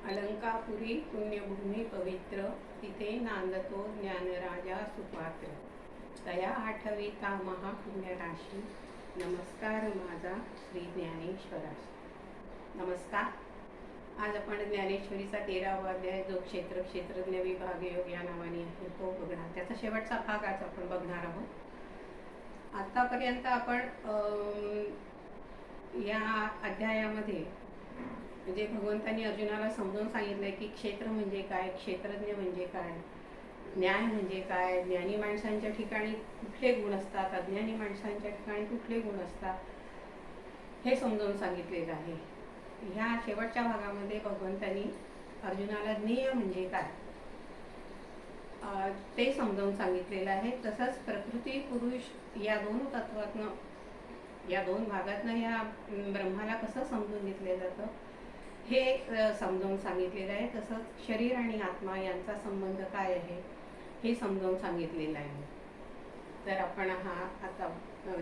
अलंकापुरी पुण्यभूमी पवित्र, तिथे नांदतो ज्ञानराजा सुपात्र. तया आठविता महापुण्यराशी, नमस्कार माझा श्री ज्ञानेश्वरास. नमस्कार. आज आपण ज्ञानेश्वरीचा 13वा अध्याय जो क्षेत्रज्ञ विभाग योग या नावाने आहे तो बघणार. त्याचा शेवटचा भाग आज आपण बघणार आहोत. आतापर्यंत आपण या अध्यायामध्ये म्हणजे भगवंतांनी अर्जुनाला समजावून सांगितलंय की क्षेत्र म्हणजे काय, क्षेत्रज्ञ म्हणजे काय, न्याय म्हणजे काय, ज्ञानी माणसांच्या ठिकाणी कुठले गुण असतात, अज्ञानी माणसांच्या ठिकाणी कुठले गुण असतात, हे समजावून सांगितलेलं आहे. ह्या शेवटच्या भागामध्ये भगवंतांनी अर्जुनाला ज्ञेय म्हणजे काय ते समजावून सांगितलेलं आहे. तसंच प्रकृती पुरुष या दोन तत्वातनं, या दोन भागातनं या ब्रह्माला कसं समजून घेतलं जातं हे समजावून सांगितलेलं आहे. तसंच शरीर आणि आत्मा यांचा संबंध काय आहे हे समजावून सांगितलेलं आहे. तर आपण हा आता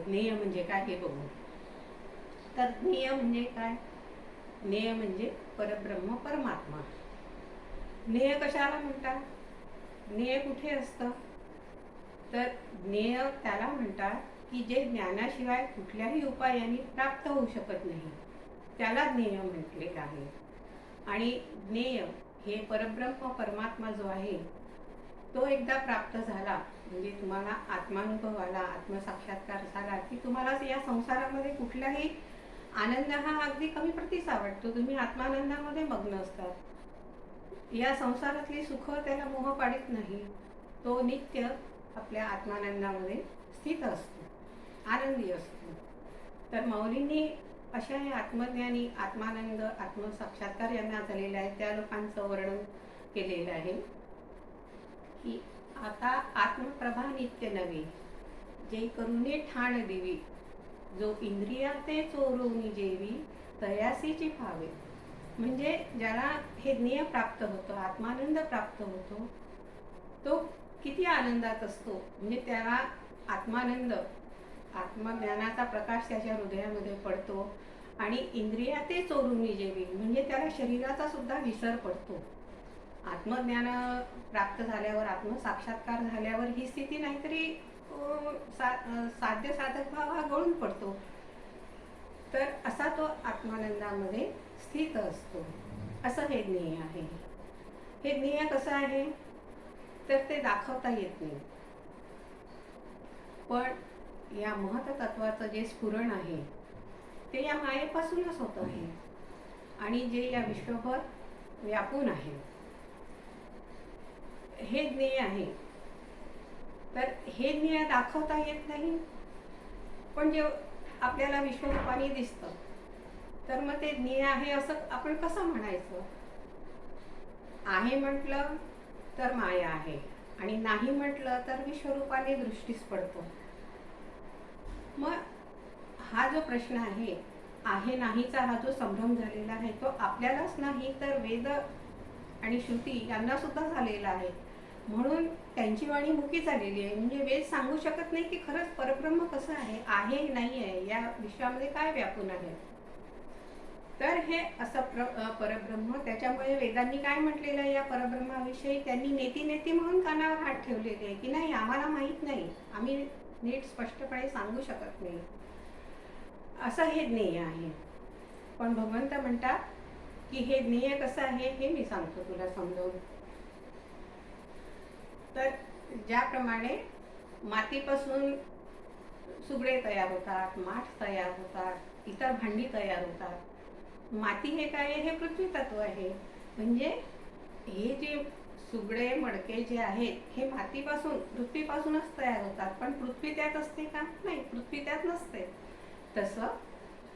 ज्ञेय म्हणजे काय हे बघू. तर ज्ञेय म्हणजे काय? ज्ञेय म्हणजे परब्रह्म, परमात्मा. ज्ञेय कशाला म्हणतात? ज्ञेय कुठे असतं? तर ज्ञेय त्याला म्हणतात की जे ज्ञानाशिवाय कुठल्याही उपायाने प्राप्त होऊ शकत नाही, त्याला ज्ञेय म्हटलेलं आहे. आणि ज्ञेय हे परब्रह्म परमात्मा जो आहे तो एकदा प्राप्त झाला म्हणजे तुम्हाला आत्मानुभव आला, आत्मसाक्षात्कार झाला की तुम्हाला या संसारामध्ये कुठलाही आनंद हा अगदी कमी प्रतीचा वाटतो. तुम्ही आत्मानंदामध्ये मग्न असतात. या संसारातली सुख त्याला मोह पाडित नाही. तो नित्य आपल्या आत्मानंदामध्ये स्थित असतो, आनंदी असतो. तर माऊलींनी अशा हे आत्मज्ञानी, आत्मानंद, आत्मसाक्षात्कार यांना झालेला आहे त्या लोकांचं वर्णन केलेलं आहे की आता आत्मप्रभा नित्य नवे, जे करुणे ठाण देवी, जो इंद्रिया ते चोरून जेवी, तयासीची भावे. म्हणजे ज्याला हे ज्ञेय प्राप्त होतं, आत्मानंद प्राप्त होतो, तो किती आनंदात असतो. म्हणजे त्याला आत्मानंद, आत्मज्ञानाचा प्रकाश त्याच्या हृदयामध्ये पडतो आणि इंद्रिया ते चोरून जेवी म्हणजे त्याला शरीराचा सुद्धा विसर पडतो. आत्मज्ञान प्राप्त झाल्यावर, आत्मसाक्षात्कार झाल्यावर ही स्थिती नाहीतरी साध्य साधक भाव हा गळून पडतो. तर असा तो आत्मानंदामध्ये स्थित असतो. असं हे ज्ञेय आहे. हे ज्ञेय कसं आहे तर ते दाखवता येत नाही, पण या महत्त्वाचं जे स्फुरण आहे ते या मायेपासूनच होत आहे आणि जे या विश्वभर व्यापून आहे हे ज्ञेय आहे. तर हे ज्ञेय दाखवता येत नाही, पण जे आपल्याला विश्वरूपाने दिसतं तर मग ते ज्ञेय आहे असं आपण कसं म्हणायचं? आहे म्हटलं तर माया आहे आणि नाही म्हटलं तर विश्वरूपाने दृष्टीस पडतो. मग हा जो प्रश्न आहे नाहीचा हा जो संभ्रम झालेला आहे तो आपल्यालाच नाही तर वेद आणि श्रुती यांना सुद्धा झालेला आहे. म्हणून त्यांची वाणी मुकी झालेली आहे. म्हणजे वेद सांगू शकत नाही की खरंच परब्रह्म कसं आहे नाही आहे, या विश्वामध्ये काय व्यापून आहे. तर हे असं परब्रह्म, त्याच्यामुळे वेदांनी काय म्हटलेलं आहे या परब्रह्माविषयी, त्यांनी नेती म्हणून कानावर हात ठेवलेले आहे की नाही आम्हाला माहीत नाही, आम्ही नीट स्पष्टपणे सांगू शकत नाही. असं हे ज्ञेय आहे. पण भगवंत म्हणतात की हे ज्ञेय कसं आहे हे मी सांगतो तुला समजावून. तर ज्याप्रमाणे मातीपासून सुगडे तयार होतात, माठ तयार होतात, इतर भांडी तयार होतात. माती हे काय आहे? हे पृथ्वी तत्व आहे. म्हणजे हे जे सुगडे मडके जे आहेत हे मातीपासून, पृथ्वीपासूनच तयार होतात. पण पृथ्वी त्यात असते का? नाही, पृथ्वी त्यात नसते. तसं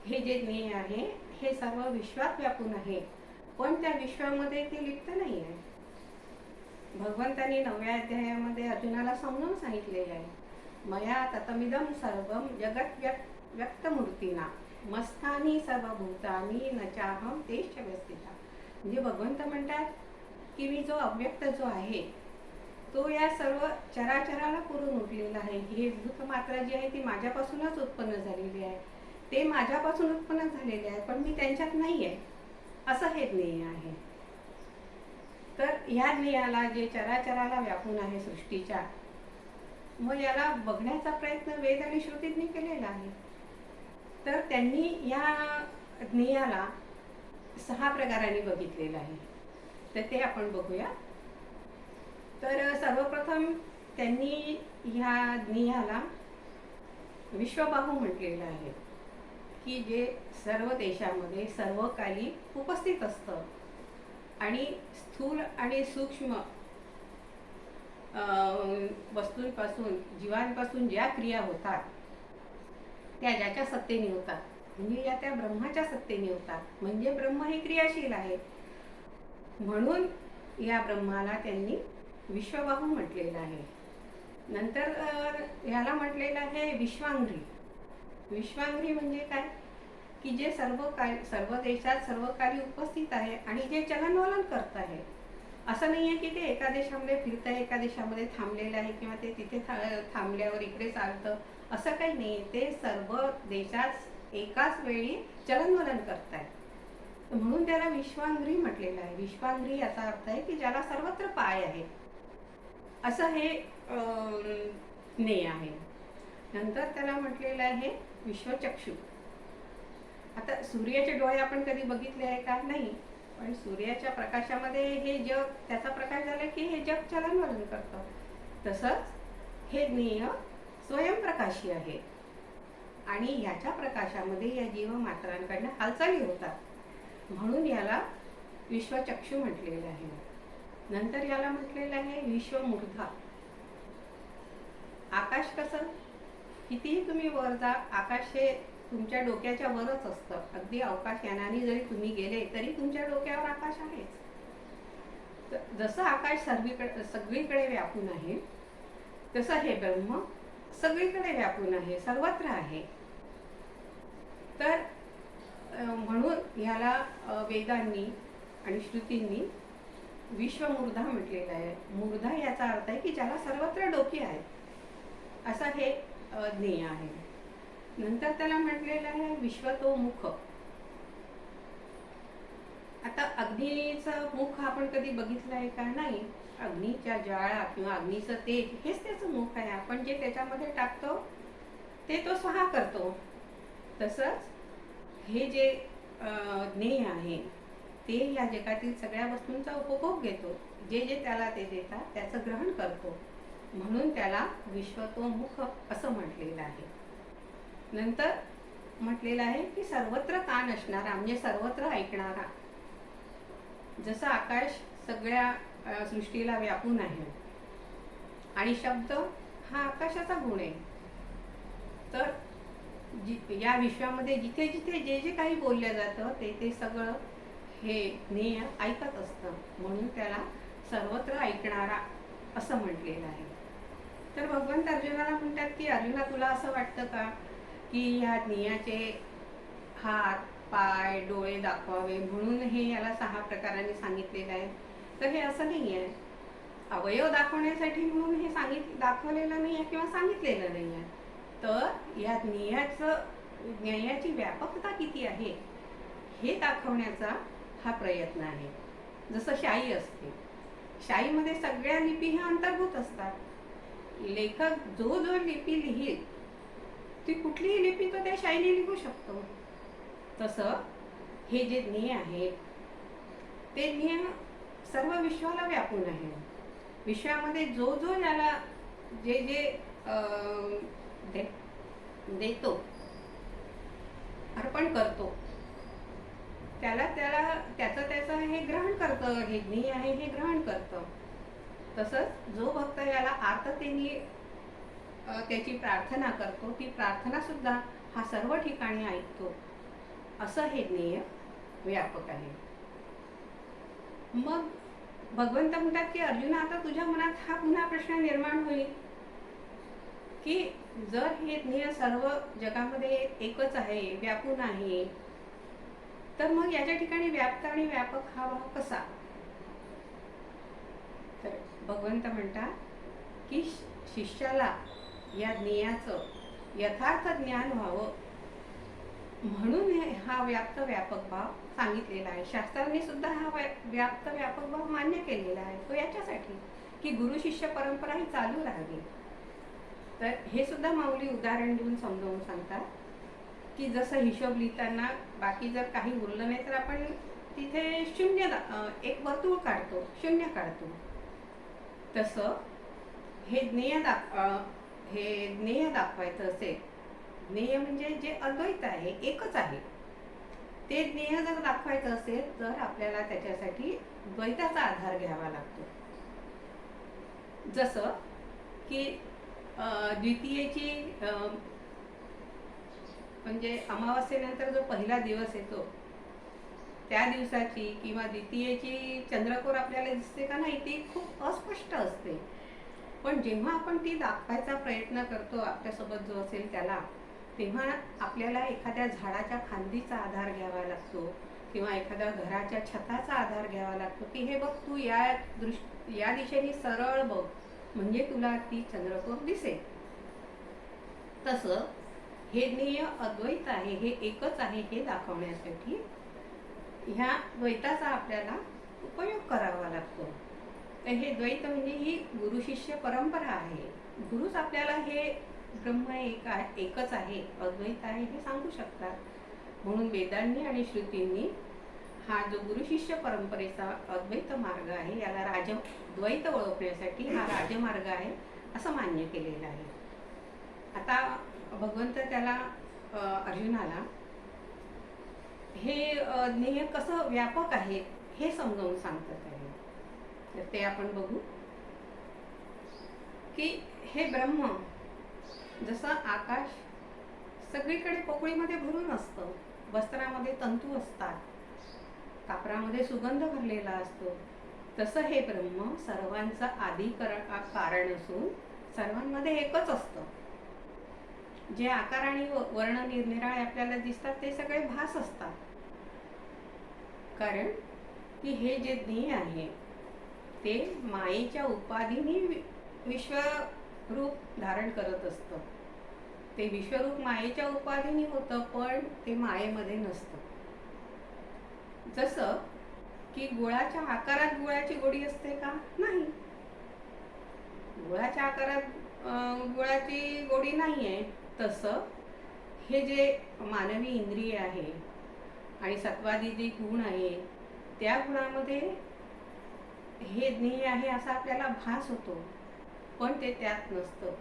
हे जे ज्ञेय आहे हे सर्व विश्वात व्यापून आहे, पण त्या विश्वामध्ये ते लिप्त नाही आहे. भगवंतांनी 9व्या अध्यायामध्ये अर्जुनाला समजून सांगितलेलं आहे, मया ततमिदं सर्वं जगत् व्यक्तमूर्तीना मस्थानी सर्वभूतानी न चाहं तेच व्यवस्थिता. म्हणजे भगवंत म्हणतात की मी जो अव्यक्त जो आहे तो या सर्व चराचराला पुरून उठलेला आहे. ही भूतमात्रा जी आहे ती माझ्यापासूनच उत्पन्न झालेली आहे, ते माझ्यापासून उत्पन्न झालेले आहे, पण मी त्यांच्यात नाही आहे. असं हे ज्ञेय आहे. तर ह्या ज्ञेयाला जे चराचराला व्यापून आहे सृष्टीच्या, मग याला बघण्याचा प्रयत्न वेद आणि श्रुतींनी केलेला आहे. तर त्यांनी या ज्ञेयाला 6 प्रकारांनी बघितलेलं आहे. तर ते आपण बघूया. तर सर्वप्रथम त्यांनी ह्या ज्ञेयाला विश्वबाहू म्हटलेलं आहे, की जे सर्व देशामध्ये सर्वकाली उपस्थित असतं आणि स्थूल आणि सूक्ष्म वस्तूंपासून, जीवांपासून ज्या क्रिया होतात त्या ज्याच्या सत्तेने होतात, म्हणजे या त्या ब्रह्माच्या सत्तेने होतात. म्हणजे ब्रह्म हे क्रियाशील आहे, म्हणून या ब्रह्माला त्यांनी विश्वबाहू म्हटलेलं आहे. नंतर ह्याला म्हटलेलं आहे विश्वांघ्री. विश्वांघ्री म्हणजे काय, की जे सर्व देशात सर्वकाली उपस्थित आहे आणि जे चलनवलन करत आहे. असं नाही आहे की ते एका देशामध्ये फिरत आहे, एका देशामध्ये थांबलेलं आहे, किंवा ते तिथे थांबल्यावर इकडे चालतं, असं काही नाही. ते सर्व देशात एकाच वेळी चलनवलन करत आहे, म्हणून त्याला विश्वांघ्री म्हटलेलं आहे. विश्वांघ्री याचा अर्थ आहे की ज्याला सर्वत्र पाय आहे, असं हे ज्ञेय आहे. नंतर त्याला म्हटलेलं आहे विश्वचक्षु. आता सूर्याचे डोळे आपण कधी बघितले आहे का? नाही. पण सूर्याच्या प्रकाशामध्ये हे जग, त्याचा प्रकाश झाला की हे जग चलनवलन करतं. तसंच हे ज्ञेय स्वयंप्रकाशी आहे आणि ह्याच्या प्रकाशामध्ये या जीवमात्रांकडनं हालचाली होतात, म्हणून याला विश्वचक्षु म्हटलेलं आहे. नंतर याला म्हटलेलं आहे विश्वमूर्धा. आकाश कसं, कितीही तुम्ही वर जा, आकाश हे तुमच्या डोक्याच्या वरच असतं. अगदी अवकाशयानाने जरी तुम्ही गेले तरी तुमच्या डोक्यावर आकाश आहेच. जसं आकाश सगळीकडे व्यापून आहे, तसं हे ब्रह्म सगळीकडे व्यापून आहे, सर्वत्र आहे. तर म्हणून ह्याला वेदांनी आणि श्रुतींनी विश्वमूर्धा म्हटलेलं आहे. मूर्धा याचा अर्थ आहे की ज्याला सर्वत्र डोके आहेत, असा हे ज्ञेय आहे. नंतर त्याला म्हटलेलं आहे विश्वतोमुख. आता अग्नीचं मुख आपण कधी बघितलं आहे का? नाही. अग्नीच्या ज्वाळा किंवा अग्नीचं तेज हेच त्याचं मुख आहे. आपण जे त्याच्यामध्ये टाकतो ते तो स्वहा करतो. तसंच हे जे ज्ञेय आहे ते या जगातील सगळ्या वस्तूंचा उपभोग घेतो. जे जे त्याला ते देतात त्याचं ग्रहण करतो, म्हणून त्याला विश्वतोमुख असं म्हटलेलं आहे. नंतर म्हटलेलं आहे की सर्वत्र कान असणारा, म्हणजे सर्वत्र ऐकणारा. जसं आकाश सगळ्या सृष्टीला व्यापून आहे आणि शब्द हा आकाशाचा गुण आहे, तर या विश्वामध्ये जिथे जिथे जे जे काही बोललं जातं ते सगळं हे ज्ञेय ऐकत असतं, म्हणून त्याला सर्वत्र ऐकणारा असं म्हटलेलं आहे. तर भगवंत अर्जुनाला म्हणतात की अर्जुना, तुला असं वाटतं का की ह्या ज्ञेयाचे हात, पाय, डोळे दाखवावे म्हणून हे याला 6 प्रकारांनी सांगितलेलं आहे? तर हे असं नाही आहे. अवयव दाखवण्यासाठी म्हणून हे दाखवलेलं नाही आहे किंवा सांगितलेलं नाही आहे. तर या ज्ञेयाची व्यापकता किती आहे हे दाखवण्याचा हा प्रयत्न आहे. जसं शाई असते, शाईमध्ये सगळ्या लिपी ह्या अंतर्भूत असतात. लेखक जो लिपी लिहील ती कुठलीही लिपी तो त्या शाईने लिहू शकतो. तसं हे जे ज्ञेय आहे ते ज्ञेय सर्व विश्वाला व्यापून आहे. विश्वामध्ये जो याला जे देतो, अर्पण करतो, त्याचं हे ग्रहण करतं. हे ज्ञेय आहे हे ग्रहण करतं. तसंच जो भक्त याला आर्ततेने त्याची प्रार्थना करतो, ती प्रार्थना सुद्धा हा सर्व ठिकाणी ऐकतो, असं हे ज्ञेय व्यापक आहे. मग भगवंत म्हणतात की अर्जुना, आता तुझ्या मनात हा पुन्हा प्रश्न निर्माण होईल की जर हे ज्ञेय सर्व जगामध्ये एकच आहे, व्यापून आहे, तर मग याच्या ठिकाणी व्याप्त आणि व्यापक हा भाव कसा? तर भगवंत म्हणतात की शिष्याला या ज्ञेयाचं यथार्थ ज्ञान व्हावं म्हणून हा व्याप्त व्यापक भाव सांगितलेला आहे. शास्त्रांनी सुद्धा हा व्याप्त व्यापक भाव मान्य केलेला आहे. तो याच्यासाठी की गुरु शिष्य परंपरा ही चालू राहावी. तर हे सुद्धा माऊली उदाहरण देऊन समजावून सांगतात की जसं हिशोब लिहिताना बाकी जर काही उरलं नाही तर आपण तिथे शून्य एक वर्तुळ काढतो, शून्य काढतो. तसं हे ज्ञेय दाखवायचं असेल, ज्ञेय म्हणजे जे अद्वैत आहे, एकच आहे, ते ज्ञेय जर दाखवायचं असेल तर आपल्याला त्याच्यासाठी द्वैताचा आधार घ्यावा लागतो. जसं की द्वितीयेची म्हणजे अमावास्येनंतर जो पहिला दिवस येतो त्या दिवसाची किंवा द्वितीयेची चंद्रकोर आपल्याला दिसते का नाही, ती खूप अस्पष्ट असते. पण जेव्हा आपण ती दाखवायचा प्रयत्न करतो आपल्यासोबत जो असेल त्याला, तेव्हा आपल्याला एखाद्या झाडाच्या फांदीचा आधार घ्यावा लागतो किंवा एखाद्या घराच्या छताचा आधार घ्यावा लागतो की हे बघ तू या दिशेने सरळ बघ म्हणजे तुला ती चंद्रकोर दिसेल. तसं हे ज्ञेय अद्वैत आहे, हे एकच आहे हे दाखवण्यासाठी ह्या द्वैताचा आपल्याला उपयोग करावा लागतो. तर हे द्वैत म्हणजे ही गुरु शिष्य परंपरा आहे. गुरुच आपल्याला हे ब्रह्म एकच आहे, अद्वैत आहे हे सांगू शकतात. म्हणून वेदांनी आणि श्रुतींनी हा जो गुरु शिष्य परंपरेचा अद्वैत मार्ग आहे याला द्वैत ओळखण्यासाठी हा राजमार्ग आहे असं मान्य केलेलं आहे. आता भगवंत त्याला अर्जुनाला हे ज्ञेय कसं व्यापक आहे हे समजावून सांगतात आहे. तर ते आपण बघू की हे ब्रह्म जसं आकाश सगळीकडे पोकळीमध्ये भरून असतं, वस्त्रामध्ये तंतू असतात, कापरामध्ये सुगंध भरलेला असतो, तसं हे ब्रह्म सर्वांचं आदी कारण असून सर्वांमध्ये एकच असतं. जे आकार आणि वर्ण निरनिराळे आपल्याला दिसतात ते सगळे भास असतात. कारण की हे जे ज्ञेय आहे ते मायेच्या उपाधीने विश्वरूप धारण करत असतं. ते विश्वरूप मायेच्या उपाधीने होतं पण ते मायेमध्ये नसतं. जसं की गुळाच्या आकारात गुळाची गोडी असते का? नाही. गुळाच्या आकारात गुळाची गोडी नाही आहे. तसं हे जे मानवी इंद्रिय आहे आणि सत्वादी जे गुण आहे त्या गुणामध्ये हे ज्ञेय आहे असा आपल्याला भास होतो, पण ते त्यात नसतं,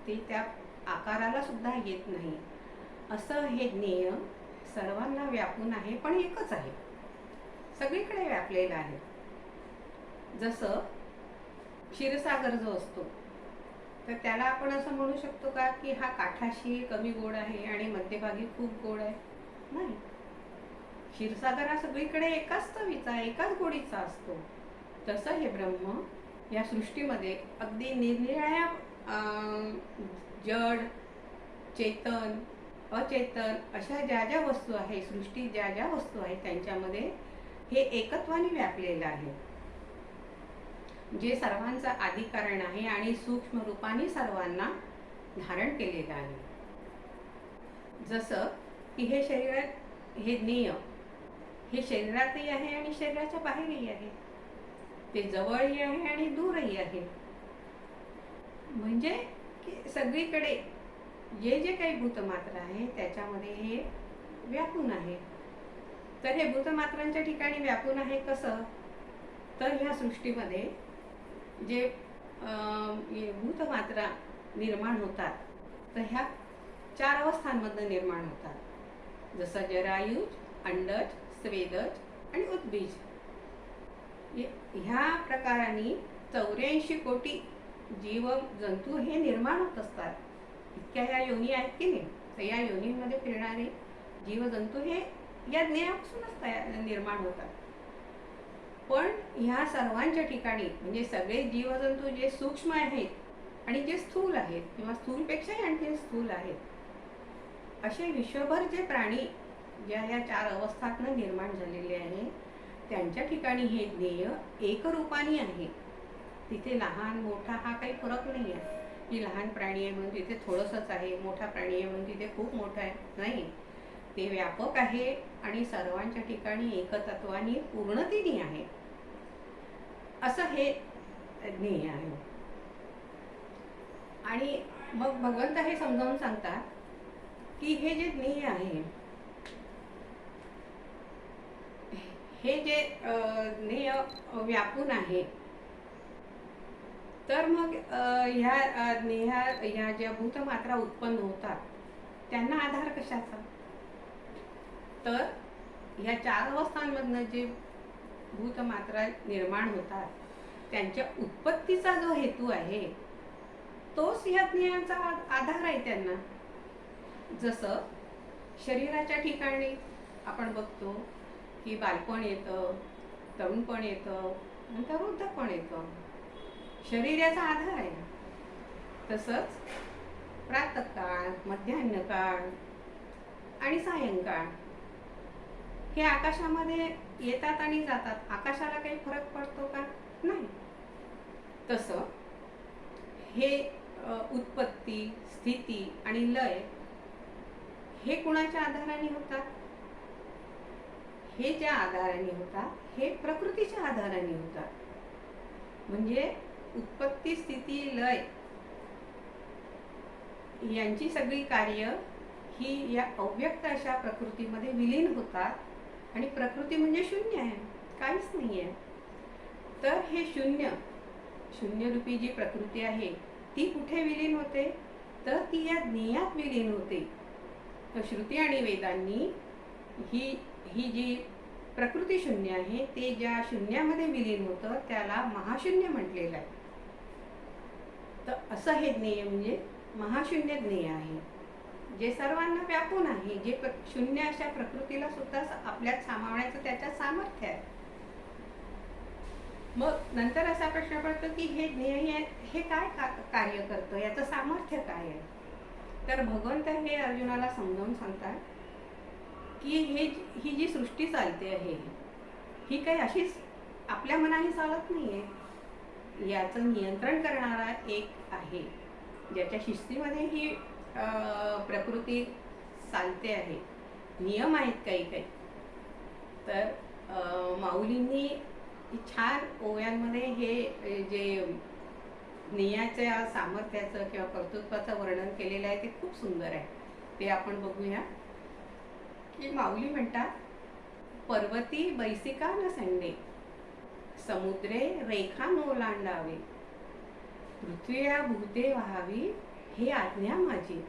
ते त्या आकाराला सुद्धा येत नाही. असं हे ज्ञेय सर्वांना व्यापून आहे पण एकच आहे, सगळीकडे व्यापलेलं आहे. जसं क्षीरसागर जो असतो तर त्याला आपण असं म्हणू शकतो का की हा काठाशी कमी गोड आहे आणि मध्यभागी खूप गोड आहे? नाही. क्षीरसागर हा सगळीकडे एकाच चवीचा, एकाच गोडीचा असतो. तसं हे ब्रह्म या सृष्टीमध्ये अगदी निरनिराळ्या जड, चेतन, अचेतन अशा ज्या ज्या वस्तू आहे, सृष्टीत ज्या ज्या वस्तू आहेत त्यांच्यामध्ये हे एकत्वाने व्यापलेलं आहे, जे सर्वांचं आदी कारण आहे आणि सूक्ष्म रूपाने सर्वांना धारण केलेलं आहे. जसं की हे शरीरात हे ज्ञेय हे शरीरातही आहे आणि शरीराच्या बाहेरही आहे, ते जवळही आहे आणि दूरही आहे. म्हणजे की सगळीकडे जे जे काही भूतमात्र आहे त्याच्यामध्ये हे व्यापून आहे. तर हे भूतमात्रांच्या ठिकाणी व्यापून आहे कसं? तर ह्या सृष्टीमध्ये जे भूतमात्रा निर्माण होतात तर ह्या 4 अवस्थांमधनं निर्माण होतात. जसं जरायुज, अंडज, स्वेदज आणि उद्बीज. ह्या प्रकाराने 84 कोटी जीव जंतू हे निर्माण होत असतात. इतक्या ह्या योनी आहेत की नाही, तर या योनींमध्ये फिरणारे जीवजंतू हे या ज्ञेयापासूनच निर्माण होतात. पण ह्या सर्वांच्या ठिकाणी म्हणजे सगळे जीवजंतू जे सूक्ष्म आहेत आणि जे स्थूल आहेत किंवा स्थूलपेक्षाही आणखी स्थूल आहेत, असे विश्वभर जे प्राणी ज्या ह्या 4 अवस्थातनं निर्माण झालेले आहे त्यांच्या ठिकाणी हे ज्ञेय एकरूपाने आहे. तिथे लहान मोठा हा काही फरक नाही आहे की लहान प्राणी आहे म्हणून तिथे थोडंसंच आहे, मोठा प्राणी आहे म्हणून तिथे खूप मोठा आहे, नाही. ते व्यापक आहे आणि सर्वांच्या ठिकाणी एकतत्वाने पूर्णतेने आहे, असं हे ज्ञेय आहे. आणि मग भगवंत हे समजावून सांगतात की हे जे ज्ञेय आहे, हे जे ज्ञेय व्यापून आहे, तर मग ह्या ह्या ज्या भूतमात्रा उत्पन्न होतात त्यांना आधार कशाचा? तर ह्या 4 अवस्थांमधनं जे भूतमात्रा निर्माण होतात त्यांच्या उत्पत्तीचा जो हेतू आहे तोच ह्या ज्ञेयाचा आधार आहे त्यांना. जसं शरीराच्या ठिकाणी आपण बघतो की बालपण येतं, तरुणपण येतं, नंतर वृद्धपण येतं, शरीर याचा आधार आहे. तसंच प्रातःकाळ, मध्यान्हकाळ आणि सायंकाळ हे आकाशामध्ये येतात आणि जातात. आकाशाला काही फरक पडतो का? नाही. तसं हे उत्पत्ती, स्थिती आणि लय हे कुणाच्या आधाराने होतात? हे ज्या आधाराने होतात हे प्रकृतीच्या आधाराने होतात. म्हणजे उत्पत्ती, स्थिती, लय यांची सगळी कार्य ही या अव्यक्त अशा प्रकृतीमध्ये विलीन होतात आणि प्रकृती म्हणजे शून्य आहे, काहीच नाही आहे. तर हे शून्यरूपी जी प्रकृती आहे ती कुठे विलीन होते? तर ती या ज्ञेयात विलीन होते. तर श्रुती आणि वेदांनी ही जी प्रकृती शून्य आहे ते ज्या शून्यामध्ये विलीन होतं त्याला महाशून्य म्हटलेलं आहे. तर असं हे ज्ञेय म्हणजे महाशून्य ज्ञेय आहे, जे सर्वांना व्यापून आहे, जे शून्य अशा प्रकृतीला सुद्धा आपल्यात सामावण्याचं त्याच्यात सामर्थ्य आहे. मग नंतर असा प्रश्न पडतो की हे ज्ञेय हे काय कार्य करतं, याचं सामर्थ्य काय आहे? तर भगवंत हे अर्जुनाला समजावून सांगतात की ही जी सृष्टी चालते आहे ही काही अशीच आपल्या मनाने चालत नाहीये. याचं नियंत्रण करणारा एक आहे, ज्याच्या शिस्तीमध्ये ही प्रकृती चालते आहे. नियम आहेत काही काही. तर माऊलींनी छान ओव्यांमध्ये हे जे ज्ञेयाच्या सामर्थ्याचं किंवा कर्तृत्वाचं वर्णन केलेलं आहे ते खूप सुंदर आहे. ते आपण बघूया. की माऊली म्हणतात, पर्वती बैसिका न संडे, समुद्रे रेखा नोलांडावे, पृथ्वीया भूते व्हावी, हे आज्ञा माझी.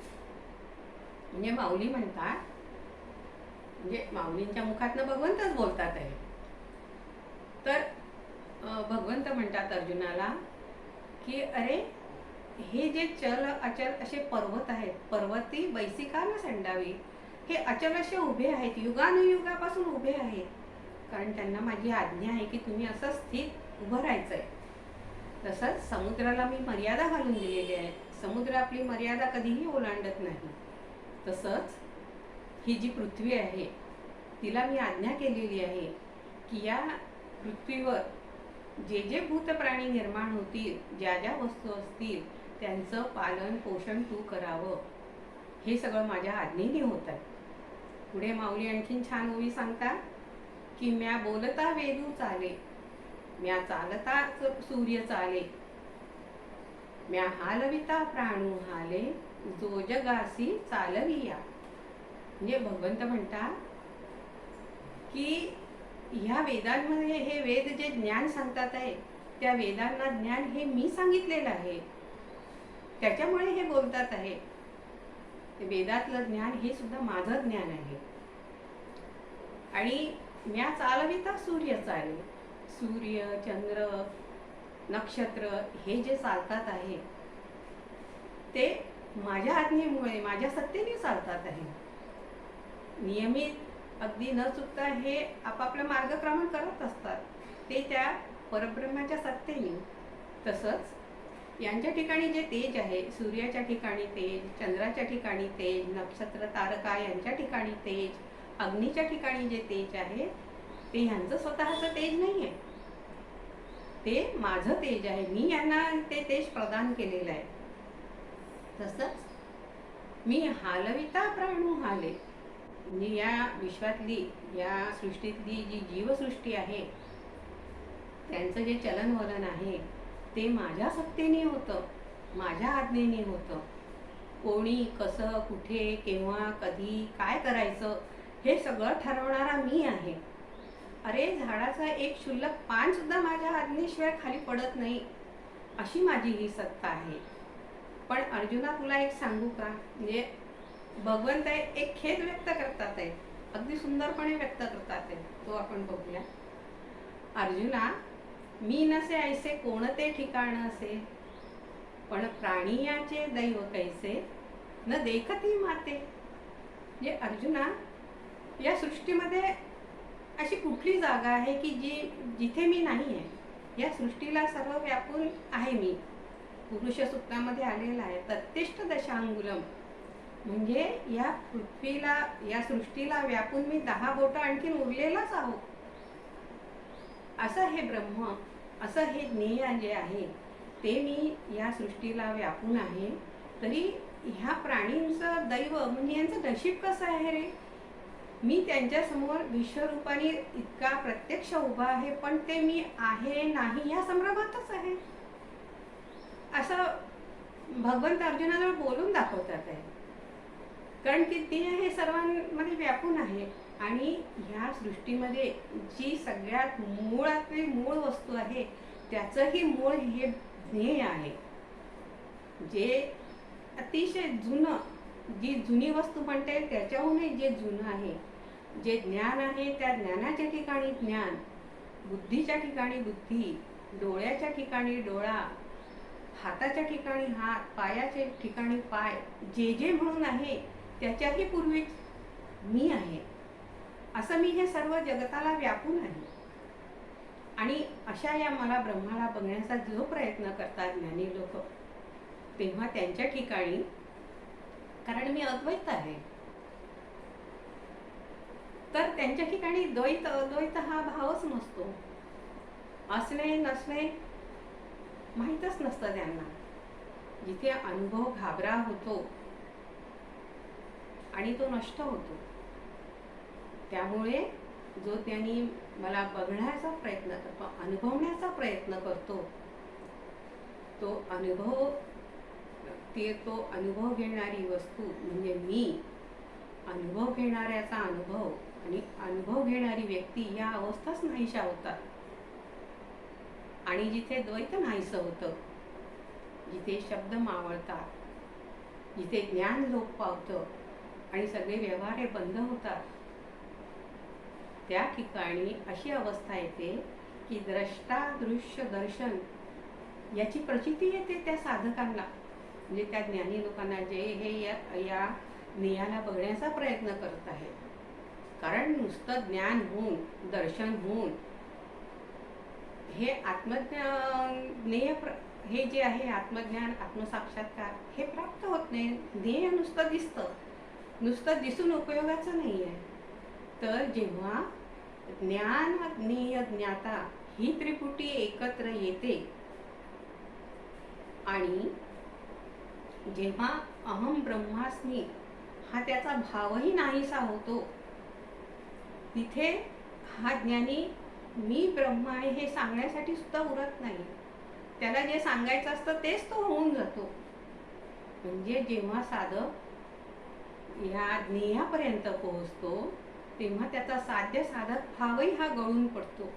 म्हणजे माऊली म्हणतात, म्हणजे माऊलींच्या मुखातनं भगवंतच बोलतात आहे. तर भगवंत म्हणतात अर्जुनाला की अरे हे जे चल अचल असे पर्वत आहेत, पर्वती बैसिका न संडावी, हे अचल असे उभे आहेत, युगानुयुगापासून उभे आहेत, कारण त्यांना माझी आज्ञा आहे की तुम्ही असं स्थित उभं राहायचं आहे. तसंच समुद्राला मी मर्यादा घालून दिलेली आहे, समुद्र आपली मर्यादा कधीही ओलांडत नाही. तसंच ही जी पृथ्वी आहे तिला मी आज्ञा केलेली आहे की या पृथ्वीवर जे जे भूतप्राणी निर्माण होतील, ज्या ज्या वस्तू असतील त्यांचं पालन पोषण तू करावं. हे सगळं माझ्या आज्ञेने होत आहे. पुढे माऊली आणखीन छान ओवी सांगतात की म्या बोलता वेदू चाले, म्या चालता सूर्य चाले, म्या हालविता प्राणू हाले, जो जगासी चालविया. म्हणजे भगवंत म्हणतात की ह्या वेदांमध्ये हे वेद जे ज्ञान सांगतात आहे त्या वेदांना ज्ञान हे मी सांगितलेलं आहे, त्याच्यामुळे हे बोलतात आहे. वेदातलं ज्ञान हे सुद्धा माझं ज्ञान आहे. आणि म्या चालविता सूर्य चाले, सूर्य चंद्र नक्षत्र हे जे चालतात आहे ते माझ्या आज्ञेमुळे माझ्या सत्तेने चालतात आहे. नियमित अगदी न चुकता हे आपापलं मार्गक्रमण करत असतात, ते त्या परब्रह्माच्या सत्तेने. तसंच यांच्या ठिकाणी जे तेज आहे, सूर्याच्या ठिकाणी तेज, चंद्राच्या ठिकाणी तेज, नक्षत्र तारका यांच्या ठिकाणी तेज, अग्नीच्या ठिकाणी जे तेज आहे ते ह्यांचं स्वतःचं तेज नाही आहे, ते माझं तेज आहे, मी यांना ते तेज प्रदान केलेलं आहे. तसंच मी हालविता प्राणू हाले, म्हणजे या विश्वातली, या सृष्टीतली जी जीवसृष्टी आहे, त्यांचं जे चलनवलन आहे ते माझ्या सक्तीने होतं, माझ्या आज्ञेने होतं. कोणी कसं, कुठे, केव्हा, कधी काय करायचं हे सगळं ठरवणारा मी आहे. अरे, झाडाचा एक क्षुल्लक पान सुद्धा माझ्या आज्ञेशिवाय खाली पडत नाही, अशी माझी ही सत्ता आहे. पण अर्जुना, तुला एक सांगू का? म्हणजे भगवंत एक खेद व्यक्त करतात आहे, अगदी सुंदरपणे व्यक्त करतात आहे, तो आपण बघूया. अर्जुना, मी नसे ऐसे कोणते ठिकाण असे, पण प्राणियाचे दैव कैसे न देखती माते. म्हणजे अर्जुना, या सृष्टीमध्ये अशी कुठली जागा आहे की जिथे मी नाही आहे? या सृष्टीला सर्व व्यापून आहे मी. पुरुष सूक्तामध्ये आलेला आहे, तत्तिष्ठ दशांगुलम. म्हणजे या पृथ्वीला, या सृष्टीला व्यापून मी 10 बोटं आणखीन उरलेलाच आहो. असं हे ब्रह्म, असं हे ज्ञेय जे आहे ते मी या सृष्टीला व्यापून आहे. तरी ह्या प्राणींचं दैव म्हणजे यांचं नशीब कसं आहे रे? मी त्यांच्यासमोर विश्वरूपाने इतका प्रत्यक्ष उभा आहे, पण ते मी आहे नाही या संभ्रमातच आहे, असं भगवंत अर्जुनाजवळ बोलून दाखवतात आहे. कारण की ते हे सर्वांमध्ये व्यापून आहे. आणि ह्या सृष्टीमध्ये जी सगळ्यात मुळातली मूळ वस्तू आहे त्याचंही मूळ हे ज्ञेय आहे, जे अतिशय जुनं, जी जुनी वस्तू म्हणता येईल त्याच्याहूनही जे जुनं आहे, जे ज्ञान आहे त्या ज्ञानाच्या ठिकाणी ज्ञान, बुद्धीच्या ठिकाणी बुद्धी, डोळ्याच्या ठिकाणी डोळा, हाताच्या ठिकाणी हात, पायाच्या ठिकाणी पाय, जे जे म्हणून आहे त्याच्याही पूर्वी मी आहे. असं मी हे सर्व जगताला व्यापून आहे. आणि अशा या मला ब्रह्माला बघण्याचा जो प्रयत्न करतात ज्ञानी लोक, तेव्हा त्यांच्या ठिकाणी, कारण मी अद्वैत आहे, तर त्यांच्या ठिकाणी द्वैत अद्वैत हा भावच नसतो. असणे नसणे माहीतच नसतं त्यांना. जिथे अनुभव घाबरा होतो आणि तो नष्ट होतो, त्यामुळे जो त्यांनी मला बघण्याचा प्रयत्न करतो, अनुभवण्याचा प्रयत्न करतो, तो अनुभव घेणारी वस्तू म्हणजे मी, अनुभव घेणाऱ्याचा अनुभव आणि अनुभव घेणारी व्यक्ती या अवस्थाच नाहीशा होतात. आणि जिथे द्वैत नाहीसं होतं, जिथे शब्द मावळतात, जिथे ज्ञान लोप पावतं आणि सगळे व्यवहार हे बंद होतात, त्या ठिकाणी अशी अवस्था येते की द्रष्टा दृश्य दर्शन याची प्रचिती येते त्या साधकांना, म्हणजे त्या ज्ञानी लोकांना, जे हे या ज्ञेयाला बघण्याचा प्रयत्न करत आहेत. कारण नुसतं ज्ञान होऊन, दर्शन होऊन हे आत्मज्ञेय हे जे आहे आत्मज्ञान, आत्मसाक्षात्कार हे प्राप्त होत नाही. ज्ञेय नुसतं दिसतं, नुसतं दिसून उपयोगाचं नाही आहे. तर जेव्हा ज्ञान, ज्ञेय, ज्ञाता ही त्रिपुटी एकत्र येते आणि जेव्हा अहम ब्रह्मास्मी हा त्याचा भावही नाहीसा होतो, तिथे हा ज्ञानी मी ब्रह्म आहे हे सांगण्यासाठी सुद्धा उरत नाही. त्याला जे सांगायचं असतं तेच तो होऊन जातो. म्हणजे जेव्हा साधक या ज्ञेयापर्यंत पोहोचतो तेव्हा त्याचा साध्य साधक भावही हा गळून पडतो.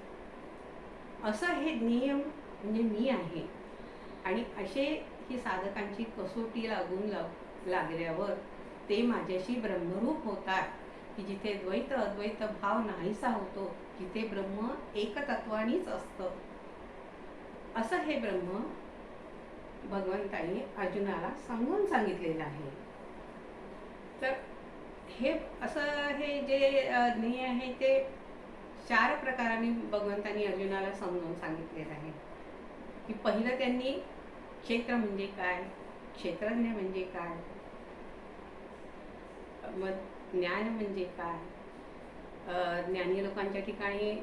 असं हे ज्ञेय म्हणजे मी आहे. आणि असे ही साधकांची कसोटी लागल्यावर ते माझ्याशी ब्रह्मरूप होतात, की जिथे द्वैत अद्वैत भाव नाहीसा होतो, जिथे ब्रह्म एकतत्वानीच असतं. असं हे ब्रह्म भगवंताने अर्जुनाला सांगून सांगितलेलं आहे. तर हे असं हे जे ज्ञेय आहे ते 4 प्रकाराने भगवंतानी अर्जुनाला समजावून सांगितलेलं आहे. की पहिलं त्यांनी क्षेत्र म्हणजे काय, क्षेत्रज्ञ म्हणजे काय, मग ज्ञान म्हणजे काय, ज्ञानी लोकांच्या ठिकाणी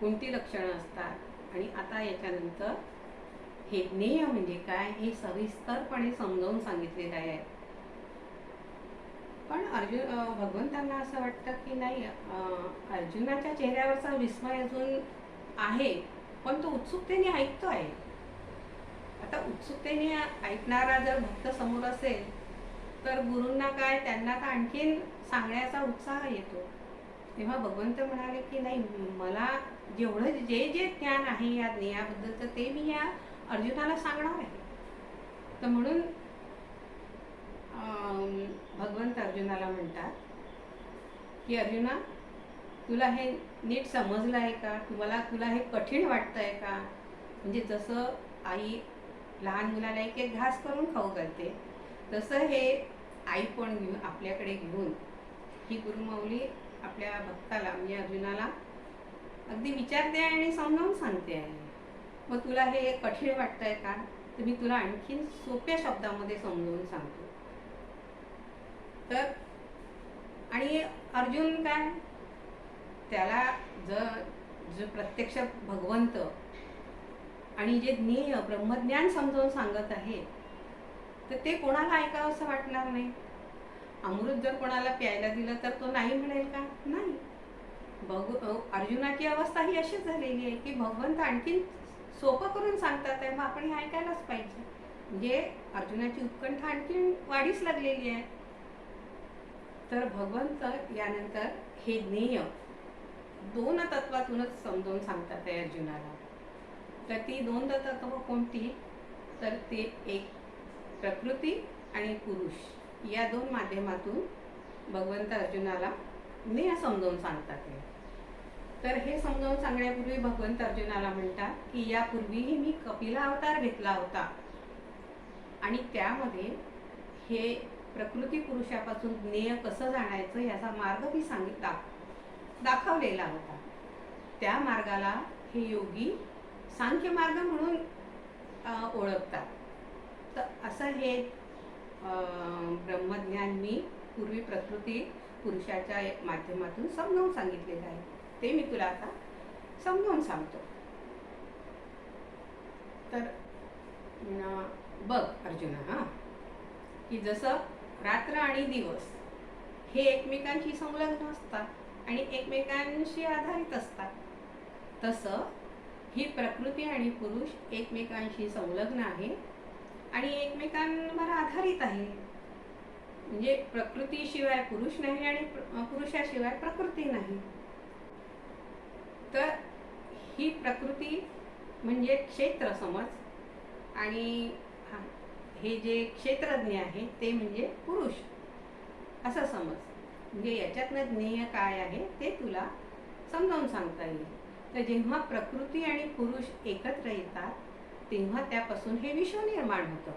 कोणती लक्षणं असतात, आणि आता याच्यानंतर हे ज्ञेय म्हणजे काय हे सविस्तरपणे समजावून सांगितलेलं आहे. पण भगवंतांना असं वाटतं की नाही, अर्जुनाच्या चेहऱ्यावरचा विस्मय अजून आहे, पण तो उत्सुकतेने ऐकतोय. आता उत्सुकतेने ऐकणारा जर भक्त समोर असेल तर गुरूंना काय, त्यांना तर आणखीन सांगण्याचा उत्साह येतो. तेव्हा भगवंत म्हणाले की नाही, मला जेवढं जे जे ज्ञान आहे या ज्ञानाबद्दलचं ते मी या अर्जुनाला सांगणार आहे. तर म्हणून भगवंत अर्जुनाला म्हणतात की अर्जुना, तुला हे नीट समजलं आहे का? तुला हे कठीण वाटतंय का? म्हणजे जसं आई लहान मुलाला एक एक घास करून खाऊ घालते, तसं हे आई पण आपल्याकडे घेऊन ही गुरुमाऊली आपल्या भक्ताला म्हणजे अर्जुनाला अगदी विचारते आणि समजावून सांगते आहे. मग तुला हे कठीण वाटतंय का? तर मी तुला आणखीन सोप्या शब्दामध्ये समजावून सांगतो. तर आणि अर्जुन काय, त्याला जो प्रत्यक्ष भगवंत आणि जे ज्ञेय ब्रह्मज्ञान समजावून सांगत आहे, तर ते कोणाला ऐकावं असं वाटणार नाही. अमृत जर कोणाला प्यायला दिलं तर तो नाही म्हणेल का? नाही. अर्जुनाची अवस्था ही अशीच झालेली आहे की भगवंत आणखीन सोपं करून सांगतात आहे, मग आपण हे ऐकायलाच पाहिजे. म्हणजे अर्जुनाची उत्कंठा आणखीन वाढीस लागलेली आहे. तर भगवंत यानंतर हे ज्ञेय 2 तत्वातूनच समजावून सांगतात आहे अर्जुनाला. तर ती 2 तत्व कोणती? तर ते एक प्रकृती आणि पुरुष या 2 माध्यमातून भगवंत अर्जुनाला ज्ञेय समजावून सांगतात. तर हे समजावून सांगण्यापूर्वी भगवंत अर्जुनाला म्हणतात की यापूर्वीही मी कपिला अवतार घेतला होता आणि त्यामध्ये हे प्रकृती पुरुषापासून ज्ञेय कसं जाणायचं याचा मार्ग मी दाखवलेला होता. त्या मार्गाला हे योगी सांख्य मार्ग म्हणून ओळखतात. तर असं हे ब्रह्मज्ञान मी पूर्वी प्रकृती पुरुषाच्या माध्यमातून समजावून सांगितलेलं आहे, ते मी तुला आता समजावून सांगतो. तर बघ अर्जुना, की जसं रात्र आणि दिवस हे एकमेकांशी संलग्न असतात आणि एकमेकांशी आधारित असतात, तसं ही प्रकृती आणि पुरुष एकमेकांशी संलग्न आहे आणि एकमेकांवर आधारित आहे. म्हणजे प्रकृतीशिवाय पुरुष नाही आणि पुरुषाशिवाय प्रकृती नाही. तर ही प्रकृती म्हणजे क्षेत्र समज आणि हे जे क्षेत्रज्ञ आहे ते म्हणजे पुरुष असं समज. म्हणजे याच्यातनं ज्ञेय काय आहे ते तुला समजावून सांगता येईल. तर जेव्हा प्रकृती आणि पुरुष एकत्र येतात तेव्हा त्यापासून हे विश्व निर्माण होतं.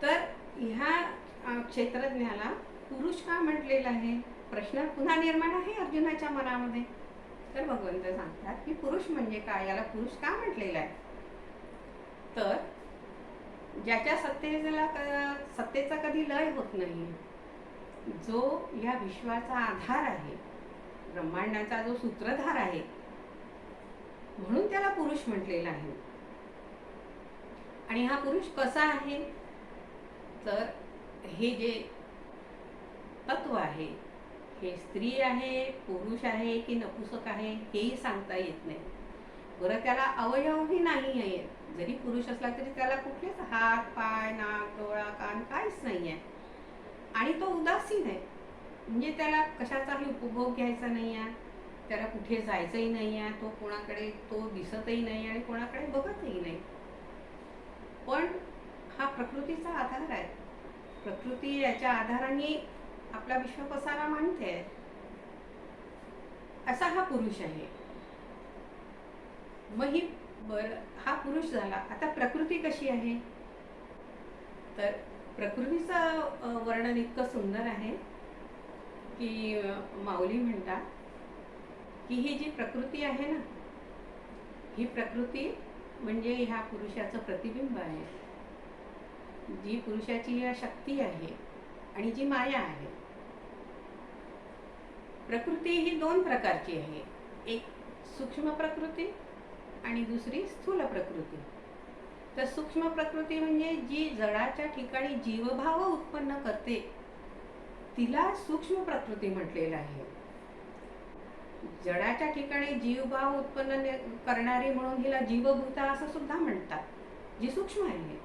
तर ह्या क्षेत्रज्ञाला पुरुष का म्हटलेलं आहे? प्रश्न पुन्हा निर्माण आहे अर्जुनाच्या मनामध्ये. तर भगवंत सांगतात की पुरुष म्हणजे काय, याला पुरुष का म्हटलेलं आहे? तर ज्याच्या सत्तेचा कधी लय होत नाही, जो या विश्वाचा आधार आहे, ब्रह्मांडाचा जो सूत्रधार आहे, म्हणून त्याला पुरुष म्हटलेला आहे. आणि हा पुरुष कसा आहे? तर हे जे तत्व आहे हे स्त्री आहे, पुरुष आहे की नपुसक आहे हेही सांगता येत नाही. बरं, त्याला अवयवही नाही आहे. जरी पुरुष असला तरी त्याला कुठलेच हात, पाय, नाक, डोळा, कान काहीच नाही आहे आणि तो उदासीन आहे. म्हणजे त्याला कशाचाही उपभोग घ्यायचा नाही आहे, त्याला कुठे जायचंही नाही आहे, तो कोणाकडे तो दिसतही नाही आणि कोणाकडे बघतही नाही. पण हा प्रकृतीचा आधार आहे. प्रकृती याच्या आधाराने आपला विश्व पसारा मानते आहे. असा हा पुरुष आहे. मग हा पुरुष झाला. आता प्रकृती कशी आहे? तर प्रकृतीचं वर्णन इतकं सुंदर आहे की माऊली म्हणतात की ही जी प्रकृती आहे ना, ही प्रकृती म्हणजे ह्या पुरुषाचं प्रतिबिंब आहे. जी पुरुषाची या शक्ती आहे आणि जी माया आहे. प्रकृती ही 2 प्रकारची आहे, एक सूक्ष्म प्रकृती आणि दुसरी स्थूल प्रकृती. तर सूक्ष्म प्रकृती म्हणजे जी जडाच्या ठिकाणी जीवभाव उत्पन्न करते तिला सूक्ष्म प्रकृती म्हटलेलं आहे. जडाच्या ठिकाणी जीवभाव उत्पन्न करणारी म्हणून हिला जीवभूता असं सुद्धा म्हणतात, जी सूक्ष्म आहे,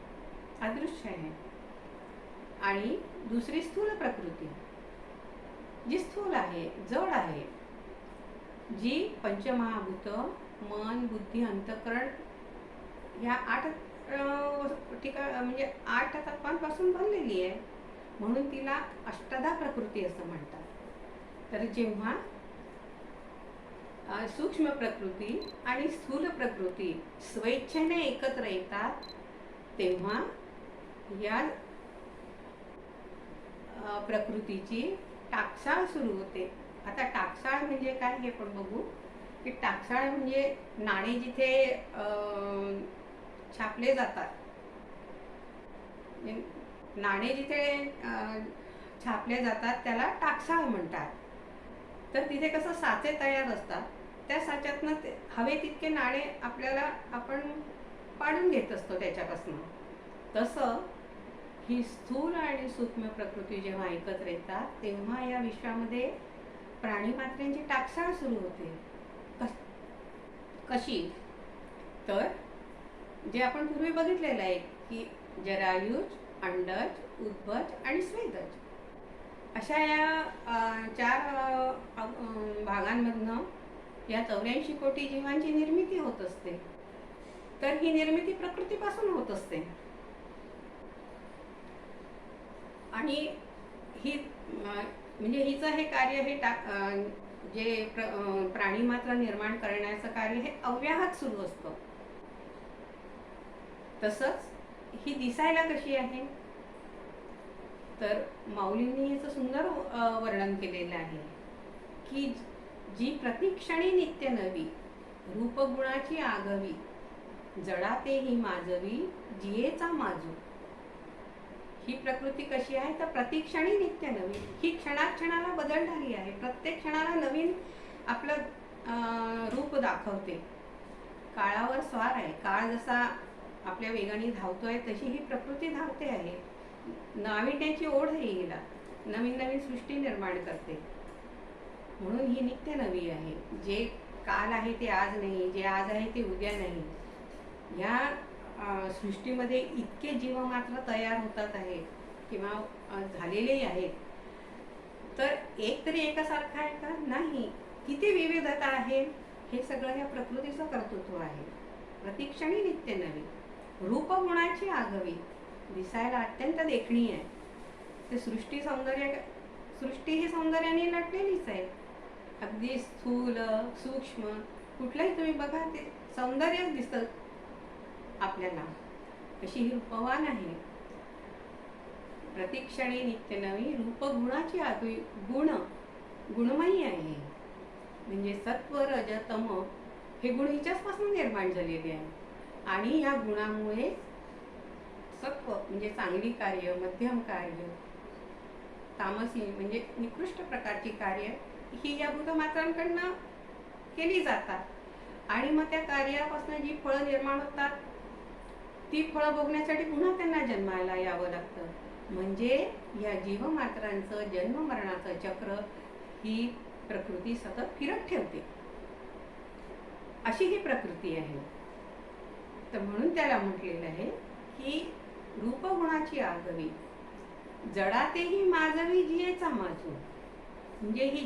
अदृश्य आहे. आणि दुसरी स्थूल प्रकृती, जी स्थूल आहे, जड आहे, जी पंचमहाभूत मन बुद्धी अंतःकरण ह्या 8 म्हणजे 8 तत्वांपासून बनलेली आहे, म्हणून तिला अष्टधा प्रकृती असं म्हणतात. तर जेव्हा सूक्ष्म प्रकृती आणि स्थूल प्रकृती स्वेच्छेने एकत्र येतात, तेव्हा या प्रकृतीची टाकसाळ सुरू होते. आता टाकसाळ म्हणजे काय हे पण बघू. की टाकसाळ म्हणजे नाणे जिथे छापले जातात, नाणे जिथे छापले जातात त्याला टाकसाळ म्हणतात. तर तिथे कसं साचे तयार असतात, त्या साच्यातनं हवे तितके नाणे आपल्याला आपण पाडून घेत असतो त्याच्यापासून. तसं ही स्थूल आणि सूक्ष्म प्रकृती जेव्हा एकत्र येतात, तेव्हा या विश्वामध्ये प्राणी मात्रेंची टाकसाळ सुरू होते. कशी? तर जे आपण पूर्वी बघितलेलं आहे की जरायुज, अंडज, उद्भज आणि स्वेदज अशा या 4 भागांमधनं या 84 कोटी जीवांची निर्मिती होत असते. तर ही निर्मिती प्रकृतीपासून होत असते. आणि ही म्हणजे हिचं हे कार्य हे जे प्राणी मात्र निर्माण करण्याचं कार्य हे अव्याहत सुरू असतं. तसंच ही दिसायला कशी आहे, तर माऊलींनी याचं सुंदर वर्णन केलेलं आहे की जी प्रतिक्षणी नित्य नवी, रूपगुणाची आगवी, जडाते ही माजवी, जियेचा माजू. ही प्रकृती कशी आहे, तर प्रतिक्षणी नित्य नवी. ही क्षणाक्षणाला बदलणारी आहे, प्रत्येक क्षणाला नवीन आपलं रूप दाखवते. काळावर स्वार आहे. काळ जसा आपल्या वेगाने धावतोय तशी ही प्रकृती धावते आहे. नाविन्याची ओढ आहे हिला, नवीन नवीन सृष्टी निर्माण करते. म्हणून ही नित्य नवी आहे. जे काल आहे ते आज नाही, जे आज आहे ते उद्या नाही. या सृष्टीमध्ये इतके जीव मात्र तयार होतात आहेत किंवा झालेले आहेत, तर एक तरी एकासारखा आहे का? नाही. किती विविधता आहे. हे सगळं या प्रकृतीचं कर्तृत्व आहे. प्रतिक्षणी नित्य नवी, रूपगुणाची आगवी, दिसायला अत्यंत देखणी आहे. ते सृष्टी ही सौंदर्याने नटलेलीच आहे. अगदी स्थूल सूक्ष्म कुठलंही तुम्ही बघा, ते सौंदर्यच दिसतं आपल्याला. अशी ही रूपवान आहे. प्रतिक्षणी नित्य नवी, रूपगुणाची आगवी, गुणमयी आहे. म्हणजे सत्व रज तम हे गुण हिच्याचपासून निर्माण झालेले आहे. आणि या गुणामुळे सत्व म्हणजे चांगली कार्य, मध्यम कार्य, तामसी म्हणजे निकृष्ट प्रकारची कार्य ही या भूतमात्रांकडनं केली जातात. आणि मग त्या कार्यापासून जी फळं निर्माण होतात, ती फळं भोगण्यासाठी पुन्हा त्यांना जन्माला यावं लागतं. म्हणजे या जीवमात्रांचं जन्म मरणाचं चक्र ही प्रकृती सतत फिरत ठेवते. अशी ही प्रकृती आहे. तर म्हणून त्याला म्हटलेलं आहे की रूपगुणाची आगवी, जडातेही माजवी, जियेचा माजू. म्हणजे ही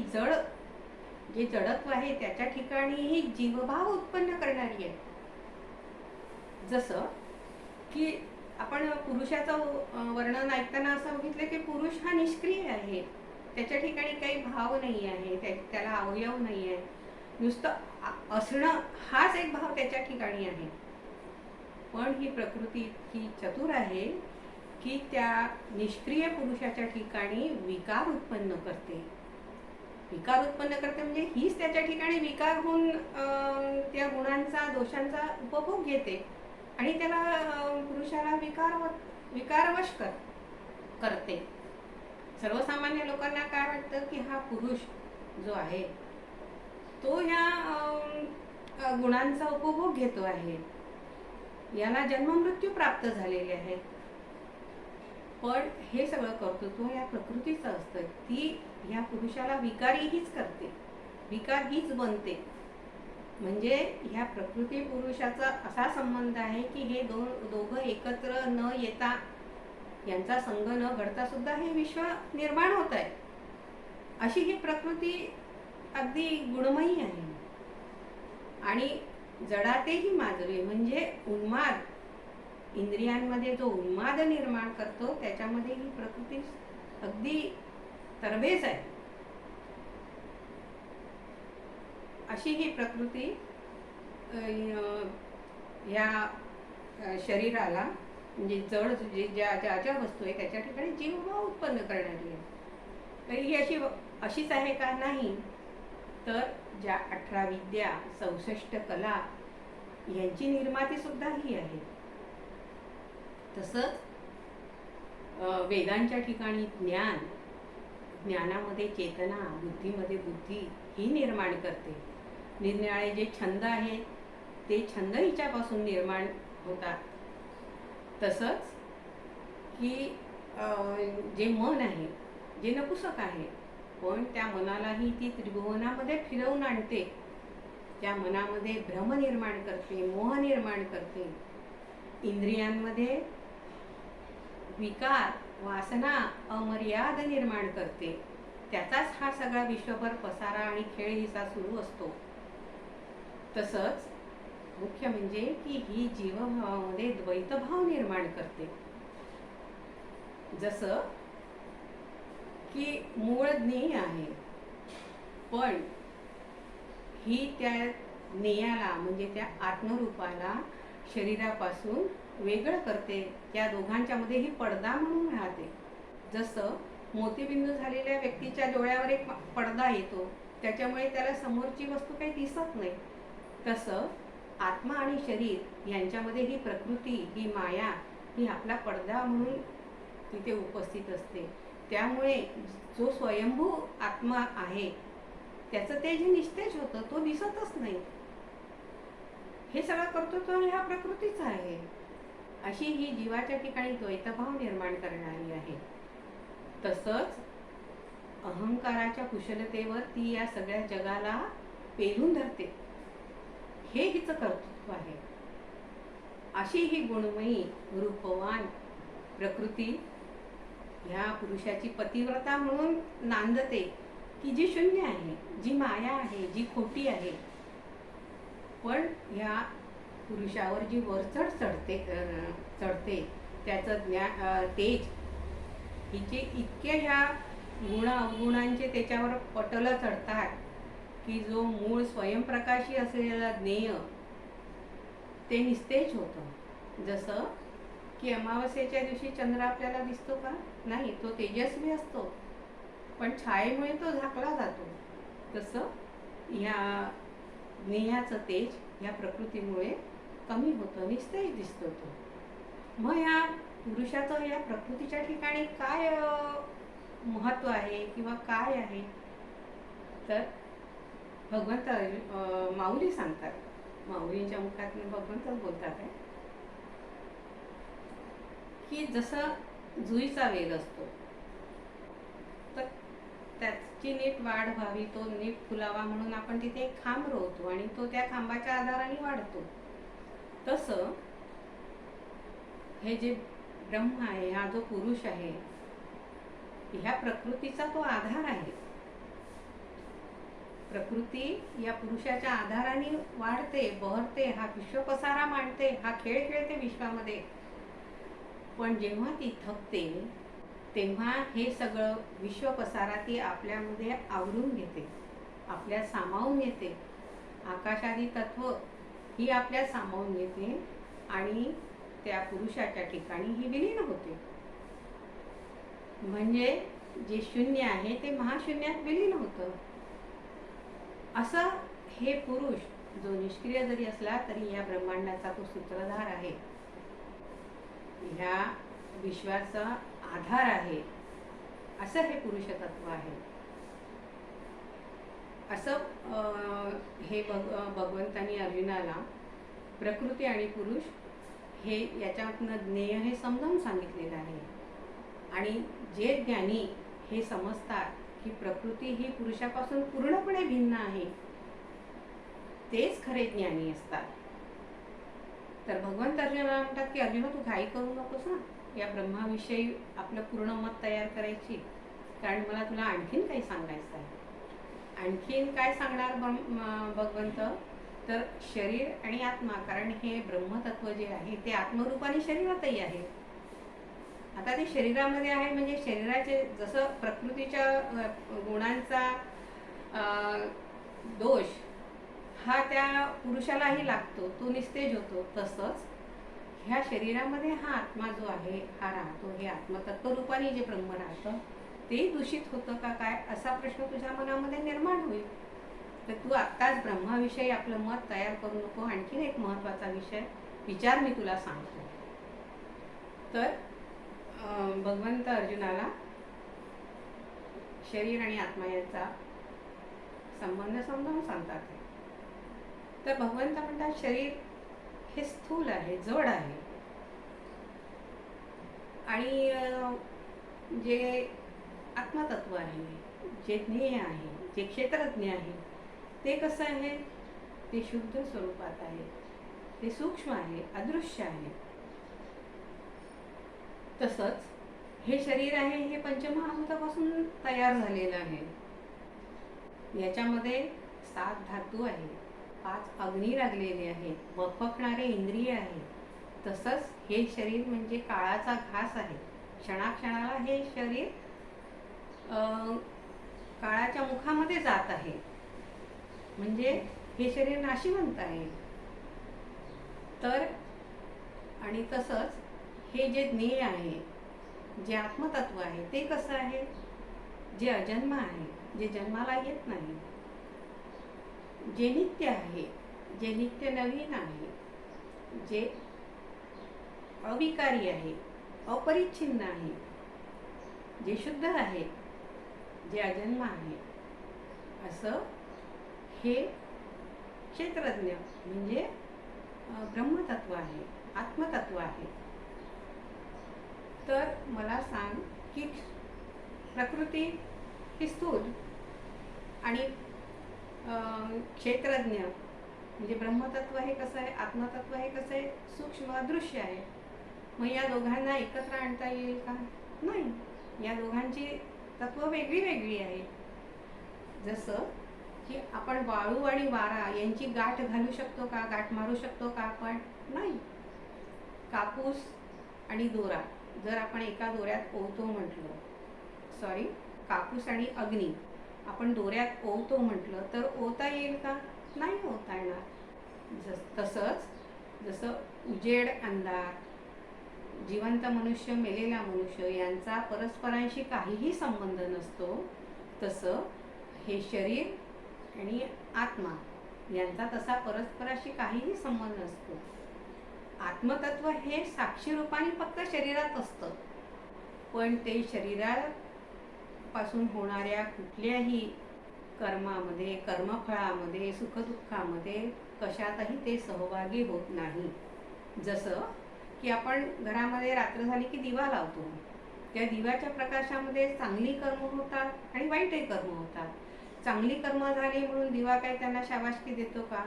जे जडत्व आहे त्याच्या ठिकाणी ही जीवभाव उत्पन्न करणारी आहे. जसं की आपण पुरुषाचं वर्णन ऐकताना असं बघितलं की पुरुष हा निष्क्रिय आहे, त्याच्या ठिकाणी काही भाव नाही आहे, त्याला अवयव नाही आहे, नुसतं असणं हाच एक भाव त्याच्या ठिकाणी आहे. पण ही प्रकृती इतकी चतुर आहे की त्या निष्क्रिय पुरुषाच्या ठिकाणी विकार उत्पन्न करते. विकार उत्पन्न करते म्हणजे हीच त्याच्या ठिकाणी विकार होऊन त्या गुणांचा दोषांचा उपभोग घेते आणि त्याला पुरुषाला विकारवश करते. सर्वसामान्य लोकांना काय वाटतं की हा पुरुष जो आहे तो ह्या गुणांचा उपभोग घेतो आहे, याला जन्म मृत्यू प्राप्त झालेले आहे. पण हे सगळं कर्तृत्व या प्रकृतीचं असतं. ती ह्या पुरुषाला विकारी हीच करते, विकार हीच बनते. म्हणजे ह्या प्रकृती पुरुषाचा असा संबंध आहे की हे दोघं एकत्र न येता, यांचा संग न घडता सुद्धा हे विश्व निर्माण होत आहे. अशी ही प्रकृती अगदी गुणमयी आहे. आणि जडातेही माधुर्य म्हणजे उन्माद, इंद्रियांमध्ये जो उन्माद निर्माण करतो त्याच्यामध्ये ही प्रकृती अगदी तरबेज आहे. अशी ही प्रकृती या शरीराला म्हणजे जड ज्या ज्या ज्या वस्तू आहे त्याच्या ठिकाणी जीवभाव उत्पन्न करणारी आहे. तर ही अशीच आहे का? नाही. तर ज्या 18 विद्या 64 कला यांची निर्माती सुद्धा ही आहे. तसंच वेदांच्या ठिकाणी ज्ञान, ज्ञानामध्ये चेतना, बुद्धीमध्ये बुद्धी ही निर्माण करते. निरनिराळे जे छंद आहेत ते छंद हिच्यापासून निर्माण होतात. तसंच की जे मन आहे, जे नपुसक आहे, पण त्या मनालाही ती त्रिभुवनामध्ये फिरवून आणते. त्या मनामध्ये भ्रम निर्माण करते, मोह निर्माण करते. इंद्रियांमध्ये विकार, वासना, अमर्याद निर्माण करते. त्याचाच हा सगळा विश्वभर पसारा आणि खेळ हिचा सुरू असतो. तसंच मुख्य म्हणजे की ही जीवभावामध्ये द्वैतभाव निर्माण करते. जसं की मूळ ज्ञेय आहे, पण ही त्या ज्ञेयाला म्हणजे त्या आत्मरूपाला शरीरापासून वेगळं करते. त्या दोघांच्या मध्ये ही पडदा म्हणून राहते. जसं मोतीबिंदू झालेल्या व्यक्तीच्या डोळ्यावर एक पडदा येतो, त्याच्यामुळे त्याला समोरची वस्तू काही दिसत नाही. तसं आत्मा आणि शरीर यांच्यामध्ये ही प्रकृती, ही माया, ही आपला पडदा म्हणून तिथे उपस्थित असते. त्यामुळे जो स्वयंभू आत्मा आहे त्याचं तेज निस्तेज होतं, तो दिसतच नाही. हे सगळं कर्तृत्व ह्या प्रकृतीचं आहे. अशी ही जीवाच्या ठिकाणी द्वैतभाव निर्माण करणारी आहे. तसंच अहंकाराच्या कुशलतेवर ती या सगळ्या जगाला पेलून धरते. हे हिचं कर्तृत्व आहे. अशी ही गुणमयी रूपवान प्रकृती ह्या पुरुषाची पतिव्रता म्हणून नांदते, की जी शून्य आहे, जी माया आहे, जी खोटी आहे. पण ह्या पुरुषावर जी वरचढ चढते त्याचं तेज, हिचे इतके ह्या गुण अवगुणांचे त्याच्यावर पटल चढतात की जो मूळ स्वयंप्रकाशी असलेला ज्ञेय ते निस्तेज होतं. जसं की अमावस्येच्या दिवशी चंद्र आपल्याला दिसतो का? नाही, तो तेजस्वी असतो, पण छायेमुळे तो झाकला जातो. तसं ह्या ज्ञेयाचं तेज या प्रकृतीमुळे कमी होतं, निस्तेज दिसतो तो. मग या पुरुषाचं या प्रकृतीच्या ठिकाणी काय महत्व आहे किंवा काय आहे? तर भगवंत माऊली सांगतात, माऊलींच्या मुखातून भगवंतच बोलतात आहे की जसं जुईचा वेल असतो, तर त्याची नीट वाढ व्हावी, तो नीट फुलावा म्हणून आपण तिथे एक खांब रोवतो आणि तो त्या खांबाच्या आधाराने वाढतो. तसं हे जे ब्रह्म आहे, हा जो पुरुष आहे, ह्या प्रकृतीचा तो आधार आहे. प्रकृती या पुरुषाच्या आधाराने वाढते, बहरते, हा विश्वपसारा मांडते, हा खेळ खेळते विश्वामध्ये. पण जेव्हा ती थकते तेव्हा हे सगळं विश्वपसारा ती आपल्यामध्ये आवरून घेते, आपल्यात सामावून घेते. आकाशादी तत्व ही आपल्यात सामावून घेते आणि त्या पुरुषाच्या ठिकाणी ही विलीन होते. म्हणजे जे शून्य आहे ते महाशून्यात विलीन होतं. असं हे पुरुष जो निष्क्रिय जरी असला तरी या ब्रह्मांडाचा तो सूत्रधार आहे, ह्या विश्वाचा आधार आहे. असं हे पुरुषतत्व आहे. असं हे भगवंतांनी अर्जुनाला प्रकृती आणि पुरुष हे याच्यातनं ज्ञेय हे समजावून सांगितलेलं आहे. आणि जे ज्ञानी हे समजतात की प्रकृती ही पुरुषापासून पूर्णपणे भिन्न आहे, तेच खरे ज्ञानी असतात. तर भगवंत अर्जुनाला म्हणतात की अर्जुना, तू घाई करू नकोस ना या ब्रह्माविषयी आपलं पूर्ण मत तयार करायची, कारण मला तुला आणखीन काही सांगायचं आहे. आणखीन काय सांगणार भगवंत? तर शरीर आणि आत्मा, कारण हे ब्रह्मतत्व जे आहे ते आत्मरूपाने शरीरातही आहे. आता ते शरीरामध्ये आहे म्हणजे शरीराचे जसं प्रकृतीच्या गुणांचा दोष हा त्या पुरुषालाही लागतो, तो निस्तेज होतो, तसंच ह्या शरीरामध्ये हा आत्मा जो आहे हा राहतो. हे आत्मतत्व रूपाने जे ब्रह्म राहतं ते दूषित होतं का काय, असा प्रश्न तुझ्या मनामध्ये निर्माण होईल. तर तू आत्ताच ब्रह्माविषयी आपलं मत तयार करू नको. आणखीन एक महत्त्वाचा विचार मी तुला सांगतो. तर भगवंत अर्जुनाला शरीर आणि आत्मा यांचा संबंध समजावून सांगतात. तर भगवंत म्हणतात शरीर हे स्थूल आहे, जड आहे, आणि जे आत्मतत्व आहे, जे ज्ञेय आहे, जे क्षेत्रज्ञ आहे, ते कसं आहे? ते शुद्ध स्वरूपात आहे, ते सूक्ष्म आहे, अदृश्य आहे. तसंच हे शरीर आहे हे पंचमहाभूतापासून तयार झालेलं आहे. याच्यामध्ये 7 धातू आहे, 5 अग्नी लागलेले आहेत, बफकणारे इंद्रिय आहे. तसंच हे शरीर म्हणजे काळाचा घास आहे. क्षणाक्षणाला हे शरीर काळाच्या मुखामध्ये जात आहे, म्हणजे हे शरीर नाशिवंत आहे. तर आणि तसंच हे जे ज्ञेय आहे, जे आत्मतत्व आहे, ते कसं आहे? जे अजन्म आहे, जे जन्माला येत नाही, जे नित्य आहे, जे नित्य नवीन आहे, जे अविकारी आहे, अपरिच्छिन्न आहे, जे शुद्ध आहे, जे अजन्म आहे, असं हे क्षेत्रज्ञ म्हणजे ब्रह्मतत्व आहे, आत्मतत्व आहे. तर मला सांग की प्रकृती ही स्थूल आणि क्षेत्रज्ञ म्हणजे ब्रह्मतत्व हे कसं आहे, आत्मतत्व हे कसं आहे, सूक्ष्म अदृश्य आहे. मग या दोघांना एकत्र आणता येईल का? नाही. या दोघांची तत्व वेगळी वेगळी आहेत. जसं की आपण वाळू आणि वारा यांची गाठ घालू शकतो का, गाठ मारू शकतो का आपण? नाही. कापूस आणि दोरा जर आपण एका दोऱ्यात ओवतो म्हटलं, कापूस आणि अग्नी आपण दोऱ्यात ओवतो म्हटलं तर ओवता येईल का? नाही ओवता येणार. तसंच जसं उजेड अंधार, जिवंत मनुष्य मेलेला मनुष्य यांचा परस्परांशी काहीही संबंध नसतो, तसं हे शरीर आणि आत्मा यांचा तसा परस्पराशी काहीही संबंध नसतो. आत्मतत्व हे साक्षी रूपाने फक्त शरीरात असतं, पण ते शरीरापासून होणाऱ्या कुठल्याही कर्मामध्ये, कर्मफळामध्ये, सुखदुःखामध्ये कशातही ते सहभागी होत नाही. जसं की आपण घरामध्ये रात्र झाली की दिवा लावतो, त्या दिव्याच्या प्रकाशामध्ये चांगली कर्म होतात आणि वाईटही कर्म होतात. चांगली कर्म झाली म्हणून दिवा काय त्यांना शाबासकी देतो का,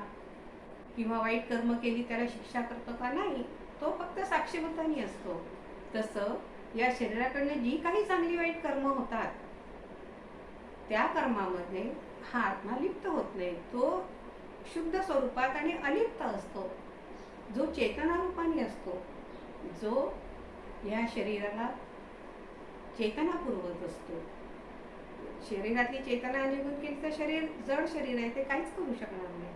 किंवा वाईट कर्म केली त्याला शिक्षा करतो का? नाही. तो फक्त साक्षीभूतानी असतो. तसं या शरीराकडनं जी काही चांगली वाईट कर्म होतात त्या कर्मामध्ये हा आत्मा लिप्त होत नाही. तो शुद्ध स्वरूपात आणि अलिप्त असतो, जो चेतनारूपाने असतो, जो या शरीराला चेतना पुरवत असतो. शरीरातली चेतना निघून गेली तर शरीर जड शरीर आहे, ते काहीच करू शकणार नाही.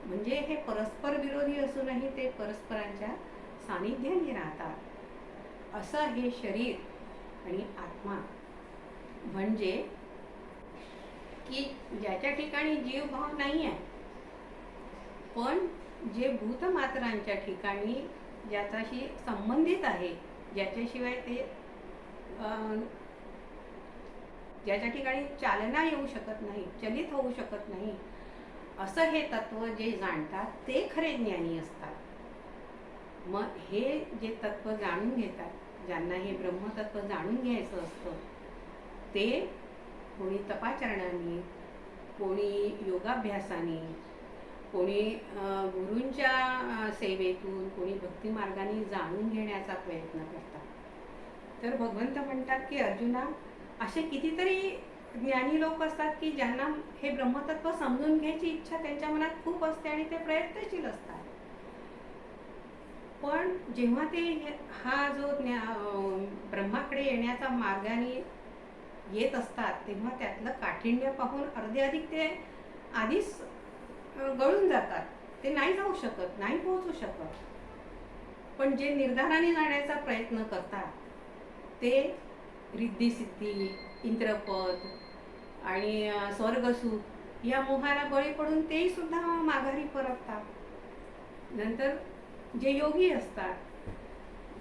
म्हणजे हे परस्पर विरोधी असूनही ते परस्परांच्या सानिध्याने राहतात. असं हे शरीर आणि आत्मा म्हणजे की ज्याच्या ठिकाणी जीवभाव नाही आहे, पण जे भूतमात्रांच्या ठिकाणी ज्याच्याशी संबंधित आहे, ज्याच्याशिवाय ते ज्याच्या ठिकाणी चालना येऊ शकत नाही, चलित होऊ शकत नाही, असं हे तत्व जे जाणतात ते खरे ज्ञानी असतात. मग हे जे तत्व जाणून घेतात ज्यांना हे ब्रह्मतत्व जाणून घ्यायचं असतं ते कोणी तपाचरणाने, कोणी योगाभ्यासाने, कोणी गुरूंच्या सेवेतून, कोणी भक्तिमार्गाने जाणून घेण्याचा प्रयत्न करतात. तर भगवंत म्हणतात की अर्जुना, असे कितीतरी ज्ञानी लोक असतात की ज्यांना हे ब्रह्मतत्व समजून घ्यायची इच्छा त्यांच्या मनात खूप असते आणि ते प्रयत्नशील असतात. पण जेव्हा ते हा जो ब्रह्माकडे येण्याचा मार्गाने येत असतात तेव्हा त्यातलं काठिण्य पाहून अर्धे अधिक ते आधीच गळून जातात. ते नाही जाऊ शकत, नाही पोहोचू शकत. पण जे निर्धाराने जाण्याचा प्रयत्न करतात ते रिद्धी सिद्धी, इंद्रपद आणि स्वर्गसुख या मोहाला बळी पडून तेही सुद्धा माघारी परततात. नंतर जे योगी असतात,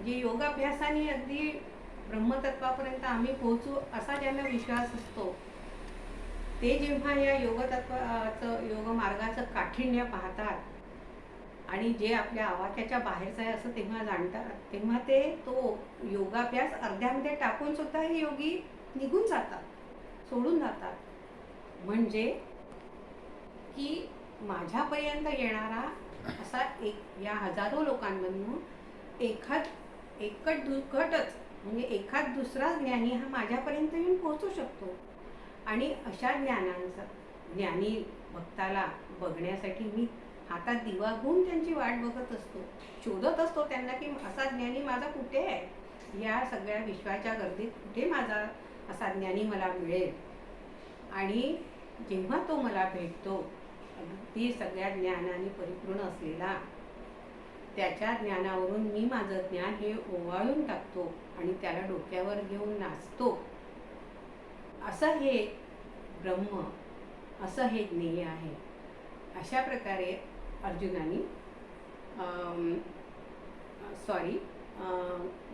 जे योगाभ्यासाने अगदी ब्रह्मतत्वापर्यंत आम्ही पोहोचू असा ज्यांना विश्वास असतो ते जेव्हा या योग मार्गाचं काठिण्य पाहतात आणि जे आपल्या आवाक्याच्या बाहेरचं आहे असं तेव्हा जाणतात, तेव्हा ते तो योगाभ्यास अर्ध्यामध्ये टाकून सुद्धा हे योगी निघून जातात, सोडून जातात. म्हणजे की माझ्यापर्यंत येणारा असा या हजारो लोकांमधून एकटच म्हणजे एखाद दुसरा ज्ञानी हा माझ्यापर्यंत येऊन पोहोचू शकतो. आणि अशा ज्ञानी भक्ताला बघण्यासाठी मी हातात दिवा घेऊन त्यांची वाट बघत असतो, शोधत असतो त्यांना की असा ज्ञानी माझा कुठे आहे, या सगळ्या विश्वाच्या गर्दीत कुठे माझा असा ज्ञानी मला मिळेल. आणि जेव्हा तो मला भेटतो अगदी सगळ्या ज्ञानाने परिपूर्ण असलेला, त्याच्या ज्ञानावरून मी माझं ज्ञान हे ओवाळून टाकतो आणि त्याला डोक्यावर घेऊन नाचतो. असं हे ब्रह्म, असं हे ज्ञेय आहे. अशा प्रकारे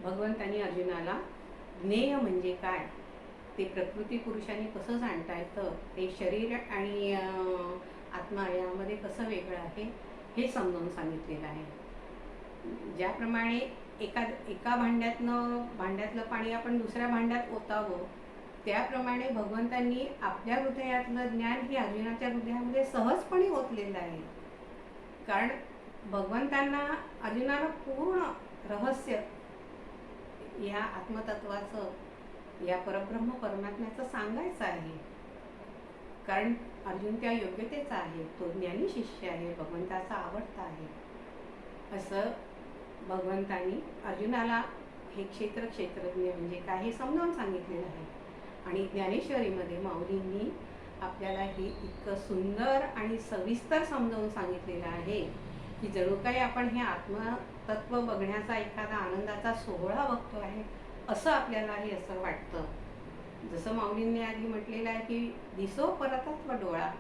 भगवंतानी अर्जुनाला ज्ञेय म्हणजे काय, ते प्रकृती पुरुषाने कसं जाणता येतं, ते शरीर आणि आत्मा यामध्ये कसं वेगळं आहे हे समजावून सांगितलेलं आहे. ज्याप्रमाणे एका भांड्यातलं पाणी आपण दुसऱ्या भांड्यात ओतावं, त्याप्रमाणे भगवंतांनी आपल्या हृदयातलं ज्ञान हे अर्जुनाच्या हृदयामध्ये सहजपणे ओतलेलं आहे. कारण भगवंतांना अर्जुनाला पूर्ण रहस्य या आत्मतत्वाचं, या परब्रह्म परमात्म्याचं सांगायचं आहे. कारण अर्जुन त्या योग्यतेचा आहे, तो ज्ञानी शिष्य आहे, भगवंताचा आवडता आहे. असं भगवंतांनी अर्जुनाला हे क्षेत्रज्ञ म्हणजे काय हे समजावून सांगितलेलं आहे. आणि ज्ञानेश्वरीमध्ये माऊलींनी आपल्याला हे इतकं सुंदर आणि सविस्तर समजावून सांगितलेलं आहे की जणू काही आपण हे आत्मतत्व बघण्याचा एखादा आनंदाचा सोहळा बघतो आहे असं आपल्यालाही असं वाटतं. जसं माऊलींनी आधी म्हटलेलं आहे की दिसो परतत्व डोळा,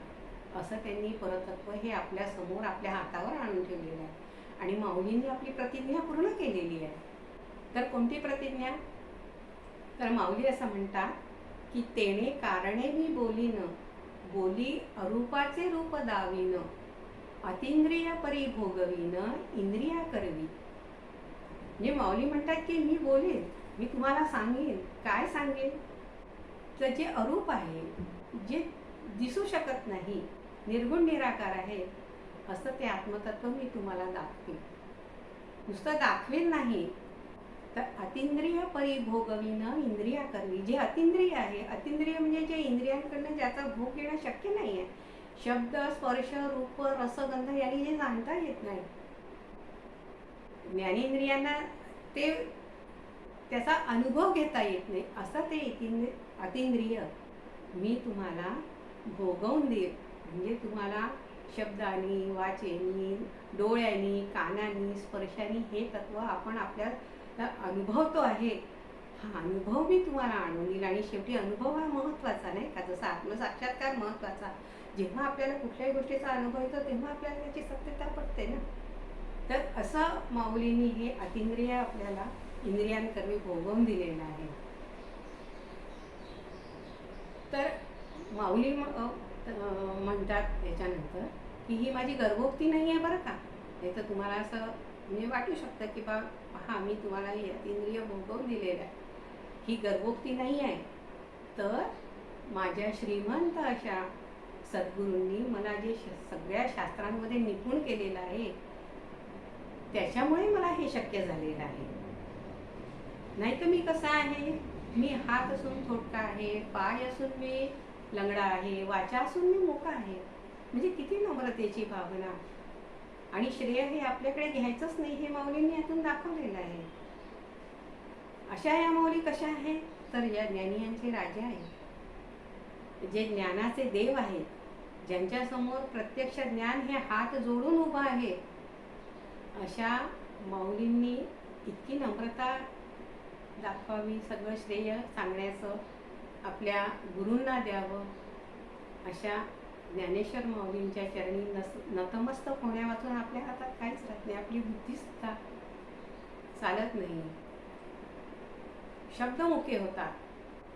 असं त्यांनी परतत्व हे आपल्या समोर आपल्या हातावर आणून ठेवलेलं आहे. आणि माऊलींनी आपली प्रतिज्ञा पूर्ण केलेली आहे. तर कोणती प्रतिज्ञा? तर माऊली असं म्हणतात की तेणे कारणे मी बोलीन, बोली अरूपाचे रूप दावीन, अतिंद्रिय परी भोगवीन, इंद्रिया करवी. म्हणजे माऊली म्हणतात की मी बोलेन, मी तुम्हाला सांगेन. काय सांगेन? तर जे अरूप आहे, जे दिसू शकत नाही, निर्गुण निराकार आहे, असं ते आत्मतत्व मी तुम्हाला दाखवेन. नुसतं दाखवेन नाही तर अतिंद्रिय परिभोगवीन, इंद्रिया करवी. जे अतिंद्रिय आहे, अतिंद्रिय म्हणजे जे इंद्रियांकडनं ज्याचा भोग घेणं शक्य नाही आहे, शब्द स्पर्श रूप रसगंध यांनी जे जाणता येत नाही, ज्ञानेंद्रियांना ते त्याचा अनुभव घेता येत नाही, असं ते अतिंद्रिय मी तुम्हाला भोगवून देईल. म्हणजे तुम्हाला शब्दानी, वाचेनी, डोळ्यांनी, कानांनी, स्पर्शानी हे तत्व आपण आपल्याला अनुभवतो आहे, हा अनुभव मी तुम्हाला आणून देईल. आणि शेवटी अनुभव हा महत्त्वाचा नाही का, जसा आत्मसाक्षात्कार महत्त्वाचा. जेव्हा आपल्याला कुठल्याही गोष्टीचा अनुभव येतो तेव्हा आपल्याला त्याची सत्यता पडते ना. तर असं माऊलींनी हे अतिंद्रिय आपल्याला इंद्रियांकरवी भोगवून दिलेलं आहे. तर माऊली म्हणतात त्याच्यानंतर की ही माझी गर्भोक्ती नाही आहे बरं का, नाही तर तुम्हाला असं म्हणजे वाटू शकतं की पहा मी तुम्हाला हे इंद्रिय भोगवून दिलेलं आहे, ही गर्भोक्ती नाही आहे, तर माझ्या श्रीमंत अशा सद्गुरूंनी मला जे सगळ्या शास्त्रांमध्ये निपुण केलेलं आहे त्याच्यामुळे मला हे शक्य झालेलं आहे. नाही तर मी कसा आहे, मी हात असून थोडका आहे, पाय असून मी लंगडा आहे, वाचा असून मी मोका आहे. म्हणजे किती नम्रतेची भावना. आणि श्रेय हे आपल्याकडे घ्यायचंच नाही हे माऊलींनी यातून दाखवलेलं आहे. अशा या माऊली कशा आहेत, तर या ज्ञानियांचे राजा आहेत, जे ज्ञानाचे देव आहेत, ज्यांच्या समोर प्रत्यक्ष ज्ञान हे हात जोडून उभं आहे. अशा माऊलींनी इतकी नम्रता दाखवावी, सगळं श्रेय सांगण्याचं आपल्या गुरूंना द्यावं. अशा ज्ञानेश्वर माऊलींच्या चरणी नतमस्तक होण्यावाचून आपल्या हातात काहीच राहत नाही, आपली बुद्धीसुद्धा चालत नाही, शब्दमुखे होतात.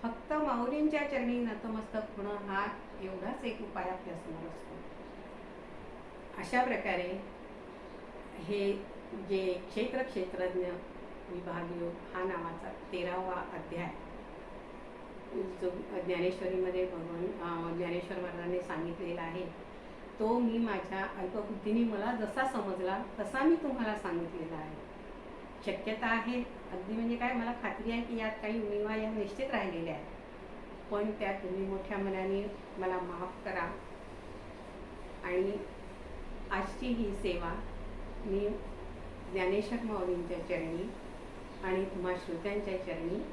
फक्त माऊलींच्या चरणी नतमस्तक होणं हा एवढाच एक उपाय आपल्या समोर असतो. अशा प्रकारे हे जे क्षेत्रज्ञ विभागयोग हा नावाचा 13वा अध्याय जो ज्ञानेश्वरीमध्ये ज्ञानेश्वर महाराजांनी सांगितलेला आहे, तो मी माझ्या अल्पबुद्धीने मला जसा समजला तसा मी तुम्हाला सांगितलेला आहे. शक्यता आहे अगदी, म्हणजे काय, मला खात्री आहे की यात काही उणिवा या निश्चित राहिलेल्या आहेत, पण त्या तुम्ही मोठ्या मनाने मला माफ करा. आणि आजची ही सेवा मी ज्ञानेश्वर माऊलींच्या चरणी आणि तुम्हा श्रोत्यांच्या चरणी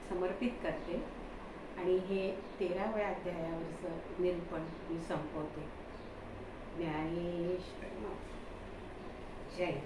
समर्पित करते. आणि हे 13व्या अध्यायावरचं निरूपण मी संपवते. ज्ञानेश्वर जय.